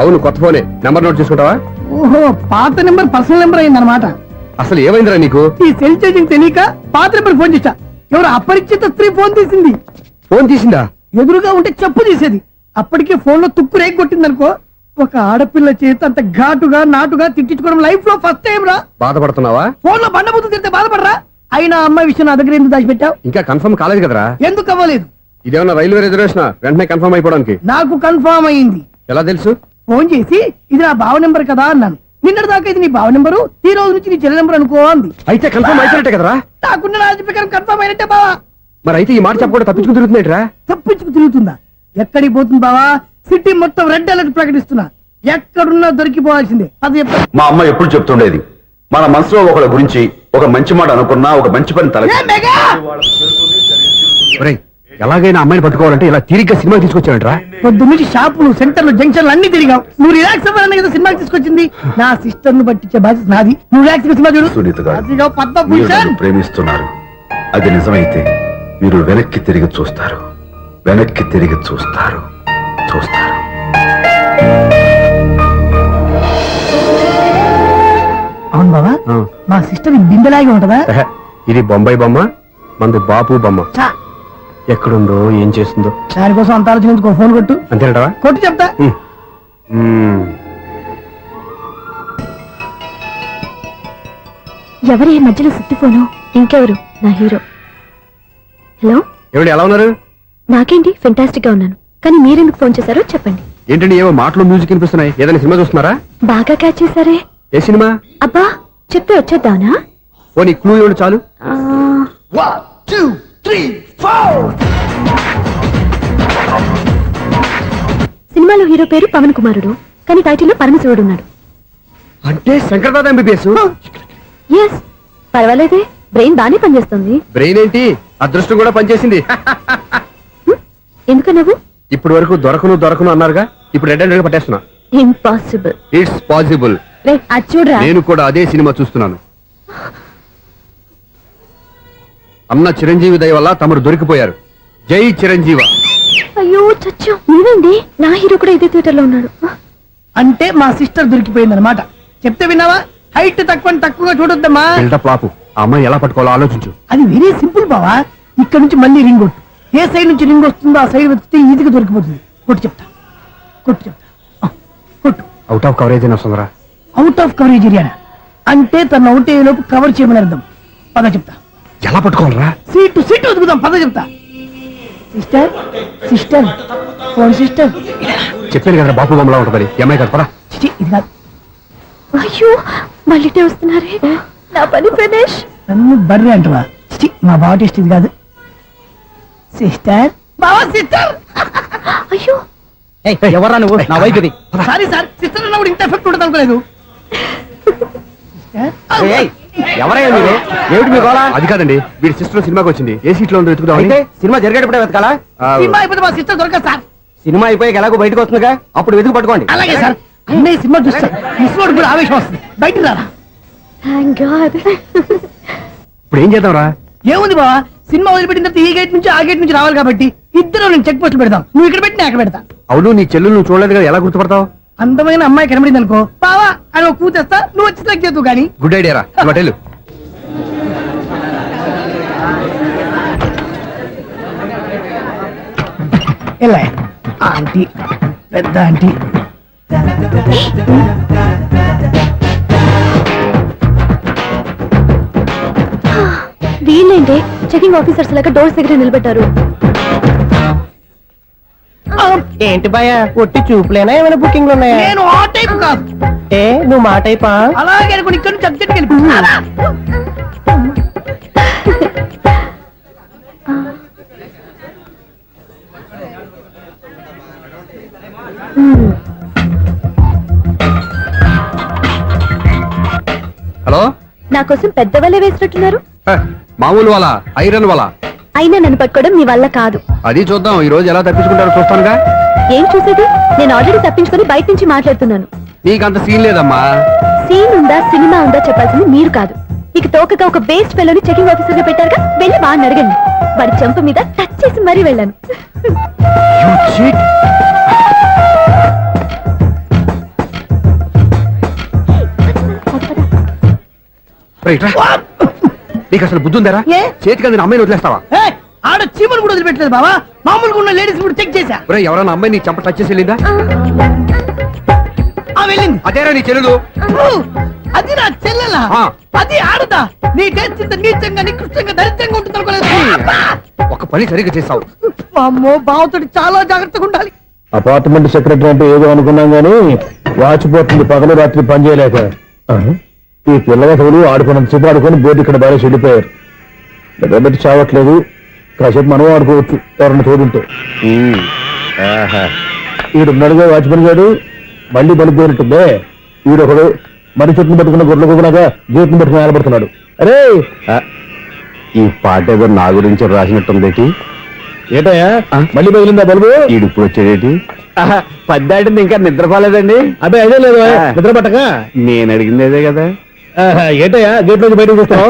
అవును కొత్త ఫోనే నెంబర్ నోట్ చేసుకుంటావా ఓహో పాత నెంబర్ పర్సనల్ నెంబర్ అయిందన్నమాట అసలు ఏమైందిరా నీకు ఈ సెల్ చేసింగ్ తెలియక పాత నెంబర్ ఫోన్ చేశా ఎవరు అపరిచిత స్త్రీ ఫోన్ తీసింది ఫోన్ తీసిందా ఎదురుగా ఉంటే చెప్పు తీసేది అప్పటికే ఫోన్ లో తుక్కు రేగి కొట్టిందనుకో ఒక ఆడపిల్ల చేత అంత ఘాటుగా నాటుగా తిట్టించుకోవడం లైఫ్ లో ఫస్ట్ టైం రా బాధపడుతున్నావా ఫోన్ లో బండబుద్ధి తిడితే బాధపడరా అయినా అమ్మాయి విషయం నా దగ్గర ఎందుకు దాచిపెట్టావు ఇంకా కన్ఫర్మ్ కాలేదు కదరా ఎందుకు అవ్వలేదు ఇదేమన్నా రైల్వే రిజర్వేషన్ వెంటనే కన్ఫర్మ్ అయిపోవడానికి నాకు కన్ఫర్మ్ అయింది ఎలా తెలుసు ఫోన్ చేసి ఇది నా బావ నెంబర్ కదా అన్నాను నిన్నటి దాకా ఇది నీ బావ నెంబరు ఈ రోజు నుంచి నీ చెల్లి నెంబర్ అనుకో అంది అయితే కన్ఫర్మ్ అయిపోయినట్టే కదరా నాకున్న రాజు ప్రకారం కన్ఫర్మ్ అయినట్టే బావా మరి అయితే ఈ మాట చెప్పకుండా తప్పించుకుని తిరుగుతున్నట్రా తప్పించుకు తిరుగుతుందా ఎక్కడికి పోతుంది బావా సిటీ మొత్తం రెడ్ అలర్ట్ ప్రకటిస్తున్నా ఎక్కడున్నా దొరికిపోవాల్సిందే అది చెప్ప మా అమ్మ ఎప్పుడు చెప్తుండేది మన మనసులో ఒకళ్ళ గురించి ఒక మంచి మాట అనుకున్నా ఒక మంచి పని తల ఏ మెగా! ఒరేయ్ ఎలాగైనా అమ్మాయిని పట్టుకోవాలంటే ఇలా తిరిగ్గా సినిమా తీసుకొచ్చావంట్రా? పొద్దు నుంచి షాపులు సెంటర్లు జంక్షన్లు అన్ని తిరిగావు. నువ్వు రిలాక్స్ అవ్వాలని కదా సినిమాకి తీసుకొచ్చింది. నా సిస్టర్ ను పట్టించే బాధ్యత నాది. నువ్వు రిలాక్స్ సినిమా చూడు. సునీత గారు, అదిగో మీరు పద్మభూషణ్. నన్ను ప్రేమిస్తున్నారు. అది నిజమైతే మీరు వెనక్కి తిరిగి చూస్తారు. వెనక్కి తిరిగి చూస్తారు. చూస్తారు. అవును బాబా, ఆ. మా సిస్టర్ బిందెలాగే ఉంటదా? ఎహె, ఇది బొంబాయి బొమ్మ, మంది బాపు బొమ్మ. చా, ఎక్కడుందో ఏం చేస్తుందో దానికోసం అంత ఆలోచించుకో. ఫోన్ కొట్టు. అంతేనటవా? కొట్టు చెప్తా. ఎవరి మధ్యలో సుత్తి ఫోను? ఇంకెవరు? నా హీరో. హలో, ఏమిటి ఎలా ఉన్నారు? నాకేంటి ఫెంటాస్టిక్ గా ఉన్నాను, కానీ మీరెందుకు ఫోన్ చేశారో చెప్పండి. ఏంటండి ఏవో మాటలు మ్యూజిక్ వినిపిస్తున్నాయి? ఏదైనా సినిమా చూస్తున్నారా? బాగా క్యాచ్ చేశారే. ఏ సినిమా? అబ్బా, చెప్తే వచ్చేద్దానా? ఓ నీ క్లూ ఇవ్వండి చాలు. ఆ, 1 2 3 4. సినిమాలో హీరో పేరు పవన్ కుమారుడు, కానీ టైటిల్లో పరమశివుడు ఉన్నాడు. అంటే శంకర్దాద ఎంబీబీఎస్. ఎస్, పర్వాలేదే, బ్రెయిన్ బానే పనిచేస్తుంది. బ్రెయిన్ ఏంటి, అదృష్టం కూడా పనిచేసింది. ఎందుకు నువ్వు? ఇప్పటి వరకు దొరకను అన్నారుగా, ఇప్పుడు రెడ్ హ్యాండెడ్ గా పట్టేస్తున్నా. ఇంపాసిబుల్. It's possible. రే, అది చూడరా. నేను కూడా అదే సినిమా చూస్తున్నాను. అన్న చిరంజీవి దయ వల్ల తమరు దొరికిపోయారు. జై చిరంజీవ. అయ్యో చచ్చు, నీవేంటి? నా హీరో కూడా ఇదే థియేటర్ లో ఉన్నాడు. అంటే మా సిస్టర్ దొరికిపోయింది అనమాట. చెప్తే విన్నావా? హైట్ తక్కువగా చూడొద్దమ్మా. బిల్డప్ లాపు. ఆ అమ్మాయి ఎలా పట్టుకోవాలో ఆలోచించు. అది వెరీ సింపుల్ బావా. ఇక్కడ నుంచి మళ్ళీ రింగ్ కొట్టు. ఏ సైడ్ నుంచి రింగ్ వస్తుందో ఆ సైడ్ వెతికితే ఈజీగా దొరికిపోతుంది. కొట్టు చెప్తా. ఆ, కొట్టు. అవుట్ ఆఫ్ కవరేజ్ అయినా వస్తుందిరా. అవుట్ ఆఫ్ కవరేజ్ ఏరియా అంటే తన అవుట్ అయ్యే లోపు కవర్ చేయమని అర్థం. పద చెప్తా. ఎలా పట్టుకోవాలరా? సీటు వెతుకుదాం. పద చెప్తా. Sister phone sister. చెప్పాను కదా బాపు బొమ్మలా ఉంటుందని. ఈ అమ్మాయి కదా పరా. చిచి, ఇది కాదు. అయ్యో, మళ్ళీ వస్తున్నారే. నా పని ఫినిష్. నన్ను బర్రె అంటవా? చిచి, మా బావ టేస్ట్ ఇది కాదు. సిస్టర్, బావా సిస్టర్. అయ్యో, ఎవరా నువ్వు? నా వైపు ఇది. సారీ సార్, సిస్టర్ అన్నప్పుడు ఇంత ఎఫెక్ట్ ఉండదు అనుకోలేదు. ఎవరయ్యా మీరు? ఏమిటి మీ గోళ? అది కాదండి, వీడి సిస్టర్ సినిమాకి వచ్చింది. ఏ సీట్ లో ఉందో వెతుకుదామని. అయితే సినిమా జరిగేటప్పుడే వెతకాలా? సినిమా అయిపోతే మా సిస్టర్ దొరకదు సార్. సినిమా అయిపోయాక ఎలాగో బయటకు వస్తుందిగా, అప్పుడు వెతుకు పట్టుకోండి. అలాగే సార్. అన్నయ్య సినిమా చూస్తా మిస్వాడు కూడా ఆవేశం వస్తుంది. బయటికి రారా. Thank God. ఇప్పుడు ఏం చేద్దాంరా? ఏముంది బావా, సినిమా వదిలిపెట్టిన తర్వాత ఈ గేట్ నుంచి ఆ గేట్ నుంచి రావాలి కాబట్టి ఇద్దరు నేను చెక్ పోస్ట్ పెడతాం. నువ్వు ఇక్కడ పెట్టి నేను అక్కడ పెడతా. అవును, నీ చెల్లెలు నువ్వు చూడలేదు కదా, ఎలా గుర్తుపడతావు? అందమైన అమ్మాయి కనబడింది అనుకో, బావా అని ఒక కూతేస్తా, నువ్వు వచ్చి సెలెక్ట్ చేద్దు కానీ. గుడ్ ఐడియా రా. హోటల్ ఎలా ఆంటీ, పెద్ద ఆంటీ. వీళ్ళేంటి చెకింగ్ ఆఫీసర్స్ లాగా డోర్స్ దగ్గర నిలబెట్టారు. ఏంటి భయ, ఒట్టి చూపులేనా ఏమైనా బుకింగ్లు ఉన్నాయా? నేను ఆ టైప్ కాదు. ఏ నువ్వు మా టైపా? అలాగే అనుకుని ఇక్కడ నుంచి అర్జెంట్కి వెళ్ళిపోతున్నా. హలో, నా కోసం పెద్ద వలే వేసినట్టున్నారు. మామూలు వాళ్ళ ఐరన్ వాళ్ళ. అయినా నన్ను పట్టుకోవడం మీ వల్ల కాదు. అది చూద్దాం ఈ రోజు ఎలా తప్పించుకుంటారో చూస్తానుగా. ఏం చూసేది? నేను ఆల్రెడీ తప్పించుకొని బయట నుంచి మాట్లాడుతున్నాను. నీకంత సీన్ లేదమ్మా. సీన్ ఉందా సినిమా ఉందా చెప్పాల్సింది మీరు కాదు. మీకు తోకగా ఒక బేస్ట్ ఫెలోని చెకింగ్ ఆఫీసర్ గా పెట్టారుగా, వెళ్ళి బాగా అడగండి. వాడి చెంప మీద టచ్ చేసి మరీ వెళ్ళాను. You cheat. రైట్ రా. నీకు అసలు బుద్ధి ఉందారా? ఏ? చేతికి అందిన అమ్మాయిని వదిలేస్తావా? ఏయ్, ఆడ చీమలు కూడా వదిలిపెట్టలేదు బావా. మామూలుగా ఉన్న లేడీస్ కూడా చెక్ చేశా. ఒరేయ్, ఎవరైనా అమ్మాయి నీ చెంప టచ్ చేసి వెళ్ళిందా? ఆ వెళ్ళింది. అదేరా నీ చెల్లెలు. ఓ, అది నా చెల్లెలా? ఆ. అది ఆడదా? నీ టేస్ట్ ఇంత నీచంగా నికృష్టంగా దరిద్రంగా ఉంటుంది అనుకోలేదు. ఒక పని సరిగ్గా చేస్తావు. అమ్మో, బావతోటి చాలా జాగ్రత్తగా ఉండాలి. అపార్ట్మెంట్ సెక్రటరీ అంటే ఏదో అనుకున్నాం గానీ వాచిపోతుంది పగలు రాత్రి పని చేయలేక. ఈ పిల్లవసలు ఆడుకున్నంతసేపు ఆడుకొని బోర్డు ఇక్కడ బాగా చెడిపోయారు. నిద్రబెట్టి చావట్లేదు. కాసేపు మనం ఆడుకోవచ్చు ఎవరన్నా తోడుంటే. ఈడున్నాడుగా వాచ్మెన్ గారు, మళ్ళీ బలిపోయినట్టుందే. ఈడొకడు మరి చెట్టును పట్టుకున్న గొడ్ల కుక్కలాగా గేట్ను పట్టుకుని ఆడబడుతున్నాడు. అరే, ఈ పాట ఏదో నా గురించి రాసినట్టుంది. ఏటయ్యా మళ్ళీ పగిలిందా బల్బు? ఈడు ఇప్పుడు వచ్చేదేంటి పద్దాటింది ఇంకా నిద్రపోలేదండి. అబ్బాయి అదే లేదు నిద్ర పట్టక. నేను అడిగింది అదే కదా. ఏటయ్యా గేట్ నుంచి బయటకు చూస్తావు?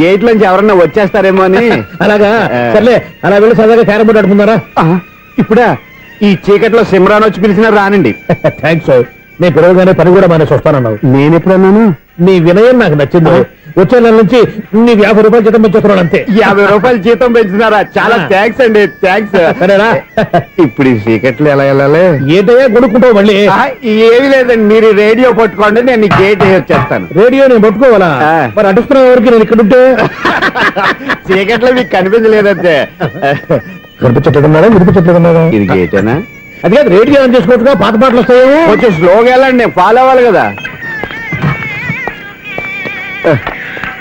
గేట్ నుంచి ఎవరన్నా వచ్చేస్తారేమో అని. అలాగా సర్లే, అలా వెళ్ళి సరదాగా క్యారం బోర్డు ఆడుకుందారా? ఇప్పుడా ఈ చీకట్లో సిమ్రాన్ వచ్చి పిలిచినా రానండి. థ్యాంక్స్. నేను పిలవగానే పని కూడా మానేసి వస్తానన్నావు. నేను ఎప్పుడన్నాను? నీ వినయం నాకు నచ్చింది. వచ్చే నెల నుంచి నీకు 50 రూపాయలు జీతం పెంచుతున్నాడు అంతే. 50 రూపాయలు జీతం పెంచుతున్నారా? చాలా థ్యాంక్స్ అండి, థ్యాంక్స్. సరేనా? ఇప్పుడు ఈ చీకట్లో ఎలా వెళ్ళాలి? ఏంటయ్యా కొనుక్కుంటావు మళ్ళీ? ఏమీ లేదండి, మీరు రేడియో పట్టుకోండి, నేను ఈ గేట్ వచ్చేస్తాను. రేడియో నేను పట్టుకోవాలా? మరి అడుస్తున్న వరకు నేను ఇక్కడ ఉంటే చీకట్లో మీకు కనిపించలేదంటే. కనిపించట్లేదన్నారా వినిపించట్లేదన్నారా? ఇది గేటేనా? అది కాదు, రేడియో ఆన్ చేసుకోవచ్చుగా, పాత పాటలు వస్తాయేమో. కొంచెం స్లోగా వెళ్ళండి, నేను ఫాలో అవ్వాలి కదా.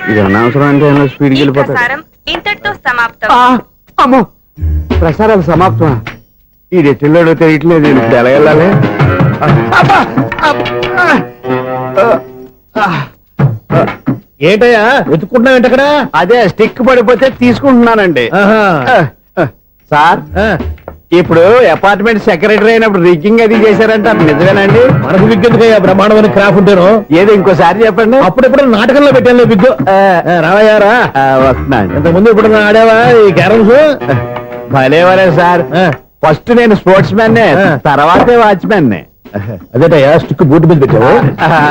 ఇది అనవసరం అంటే స్పీడ్కి వెళ్ళిపోతాడు. ఇంతటితో సమాప్తం. అమ్మో, ప్రసారాలు సమాప్తమా? ఈ రెట్టిల్లోడో తెలియట్లేదు, ఇప్పుడు ఎలా వెళ్ళాలి? ఏంటయ్యా వెతుక్కుంటున్నావు ఏంటక్కడ? అదే స్టిక్ పడిపోతే తీసుకుంటున్నానండి. సార్, ఇప్పుడు అపార్ట్మెంట్ సెక్రటరీ అయినప్పుడు రిగ్గింగ్ అది చేశారంట, నిజమేనండి? మనకు విగ్గెందుకయ్యా, బ్రహ్మాండమైన క్రాఫ్ ఉంటాను. ఏదో ఇంకోసారి చెప్పండి. అప్పుడెప్పుడు నాటకంలో పెట్టాను బిగ్గు. రావయ్యారా? వస్తున్నాను. ఇంతకుముందు ఇప్పుడు ఆడావా ఈ క్యారమ్స్? భలేవరే సార్, ఫస్ట్ నేను స్పోర్ట్స్ మ్యాన్, తర్వాతే వాచ్మెన్. అదేటయ్యా స్టిక్ బూట్ మీద పెట్టావు?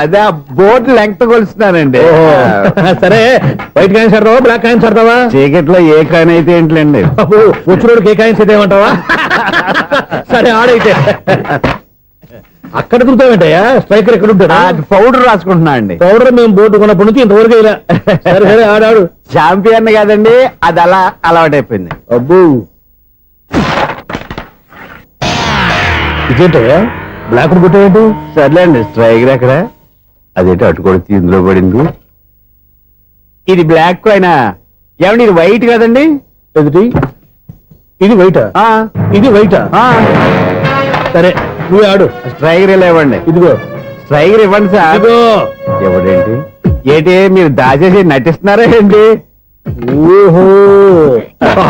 అదే బోర్డు లెంగ్త్ కొలుస్తున్నానండి. సరే, వైట్ కాయిన్స్ ఆడతావా బ్లాక్ కాయిన్స్ ఆడతావా? చీకట్లో ఏ కాయిన్ అయితే ఏంటండి, వచ్చినోడికి ఏ కాయిన్స్ అయితే ఏమంటావా? సరే ఆడైతే. అక్కడ తిరుగుతావేంటయ్యా? స్ట్రైకర్ ఎక్కడ ఉంటాడా? పౌడర్ రాసుకుంటున్నా అండి. పౌడర్ మేము బోర్డు కొన్నప్పటి నుంచి ఇంతవరకు ఇలా. సరే సరే ఆడాడు. చాంపియన్ కాదండి, అది అలా అలవాటైపోయింది. అబ్బు, ఇదేంటయ్యా బ్లాక్ కొట్టేయండి? సర్లేండి, స్ట్రైకర్ ఎక్కడ? అదేంటి అటుకొడితే ఇందులో పడింది. ఇది బ్లాక్ అయినా ఏమండి, ఇది వైట్ కదండి? ఎదుటి ఇది వైటా? ఇది వైటా? సరే నువ్వు ఆడు. స్ట్రైకర్ ఇలా ఇవ్వండి. ఇదిగో స్ట్రైకర్ ఇవ్వండి సార్. ఇదిగో. ఎవడేంటి ఏంటి మీరు దాచేసి నటిస్తున్నారా ఏంటి? ఓహో,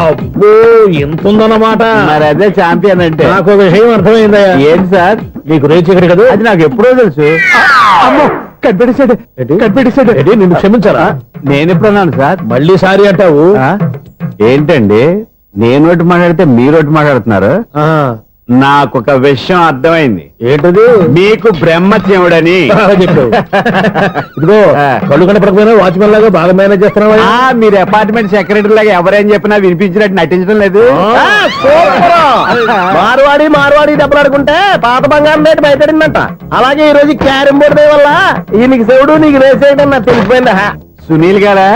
అబ్బో ఎంత ఉందన్నమాట. మరి అదే ఛాంపియన్ అంటే. నాకు విషయం అర్థమైందయ్యా. ఏంటి సార్? నీకు రేచీకటి కదా? అది నాకు ఎప్పుడో తెలుసు. అమ్మో, కనిపెట్టేశాడు, కనిపెట్టేశాడు. నిన్ను క్షమించారా? నేను ఎప్పుడన్నాను సార్? మళ్ళీ సారీ అంటావు? ఏంటండి, నేను ఒకటి మాట్లాడితే మీరు ఒకటి మాట్లాడుతున్నారు. నాకు ఒక విషయం అర్థమైంది. ఏంటది? మీకు బ్రహ్మత్యముడని చెప్పావు. ఇదిగో కళ్ళు కనపడకపోయినా వాచ్మెన్ లాగా బాగా మేనేజ్ చేస్తున్నావా? మీరు అపార్ట్మెంట్ సెక్రటరీ లాగా ఎవరేం చెప్పినా వినిపించినట్టు నటించడం లేదు. మార్వాడి దెబ్బలు ఆడుకుంటే పాత బంగారం రేటు బయటడిందంట. అలాగే ఈ రోజు క్యారం బోర్డు వల్ల ఈయనకి శివుడు నీకు రేసేయడం నాకు తెలిసిపోయిందా? సునీల్ గారా,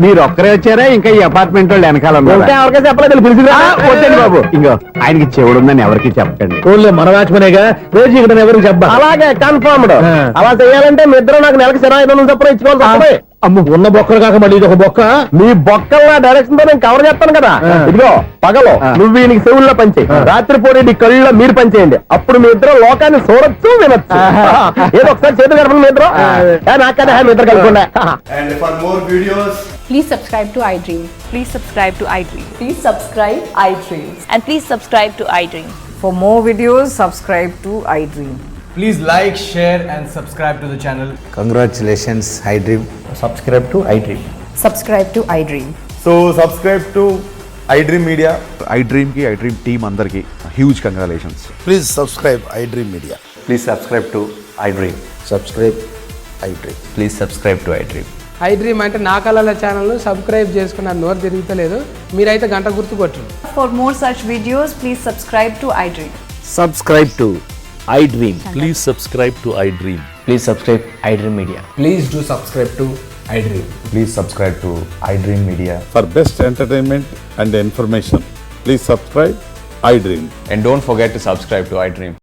మీరు ఒక్కరే వచ్చారా? ఇంకా ఈ అపార్ట్మెంట్ వాళ్ళు వెనకాల ఎవరికైనా చెప్పలేదు, పిలిచిరా. వద్దండి బాబు, ఇంకో ఆయనకి చెవుడు ఉందని ఎవరికి చెప్పకండి. ఓన్లీ మన వాచ్మెనేగా, రేచీకటి ఎవరికి చెప్పా. అలాగే కన్ఫర్మ్డ్. అలా చేయాలంటే మీ ఇద్దరు నాకు నెలకి 500 చొప్పున ఇచ్చుకోవాలి. అమ్మ, ఉన్న బొక్కలు కాక మళ్ళీ ఇది ఒక బొక్క. మీ బొక్కల డైరెక్షన్ తో నేను కవర్ చేస్తాను కదా. ఇదిగో పగలో నువ్వు ఈయనకి చెవుల్లో పనిచేయి, రాత్రి పూట నీ కళ్ళలో మీరు పనిచేయండి. అప్పుడు మీ ఇద్దరు లోకాన్ని చూడొచ్చు, వినొచ్చు. ఏదో ఒకసారి చేతులు కలపండి మీ ఇద్దరు. నాకదే మీ ఇద్దరు కలుపుకుండా. And for more videos, Please subscribe to iDream. Please subscribe to iDream. Please subscribe iDream. And please subscribe to iDream. For more videos, subscribe to iDream. please like, share and subscribe to the channel. Congratulations, iDream. Subscribe to iDream. Subscribe to iDream. So subscribe to iDream Media. iDream కి iDream team అందరికి huge congratulations. Please subscribe iDream Media. Please subscribe to iDream. Subscribe iDream. Please subscribe to iDream. iDream అంటే నా కళల ఛానల్ను subscribe చేసుకున్న నోరు తిరుగుతలేదు. మీరైతే గంట గుర్తు కొట్టండి. For more such videos, please subscribe to iDream. Subscribe to iDream. Please subscribe to iDream. Please subscribe iDream Media. Please do subscribe to iDream. Please subscribe to iDream Media. For best entertainment and information, please subscribe iDream. And don't forget to subscribe to iDream.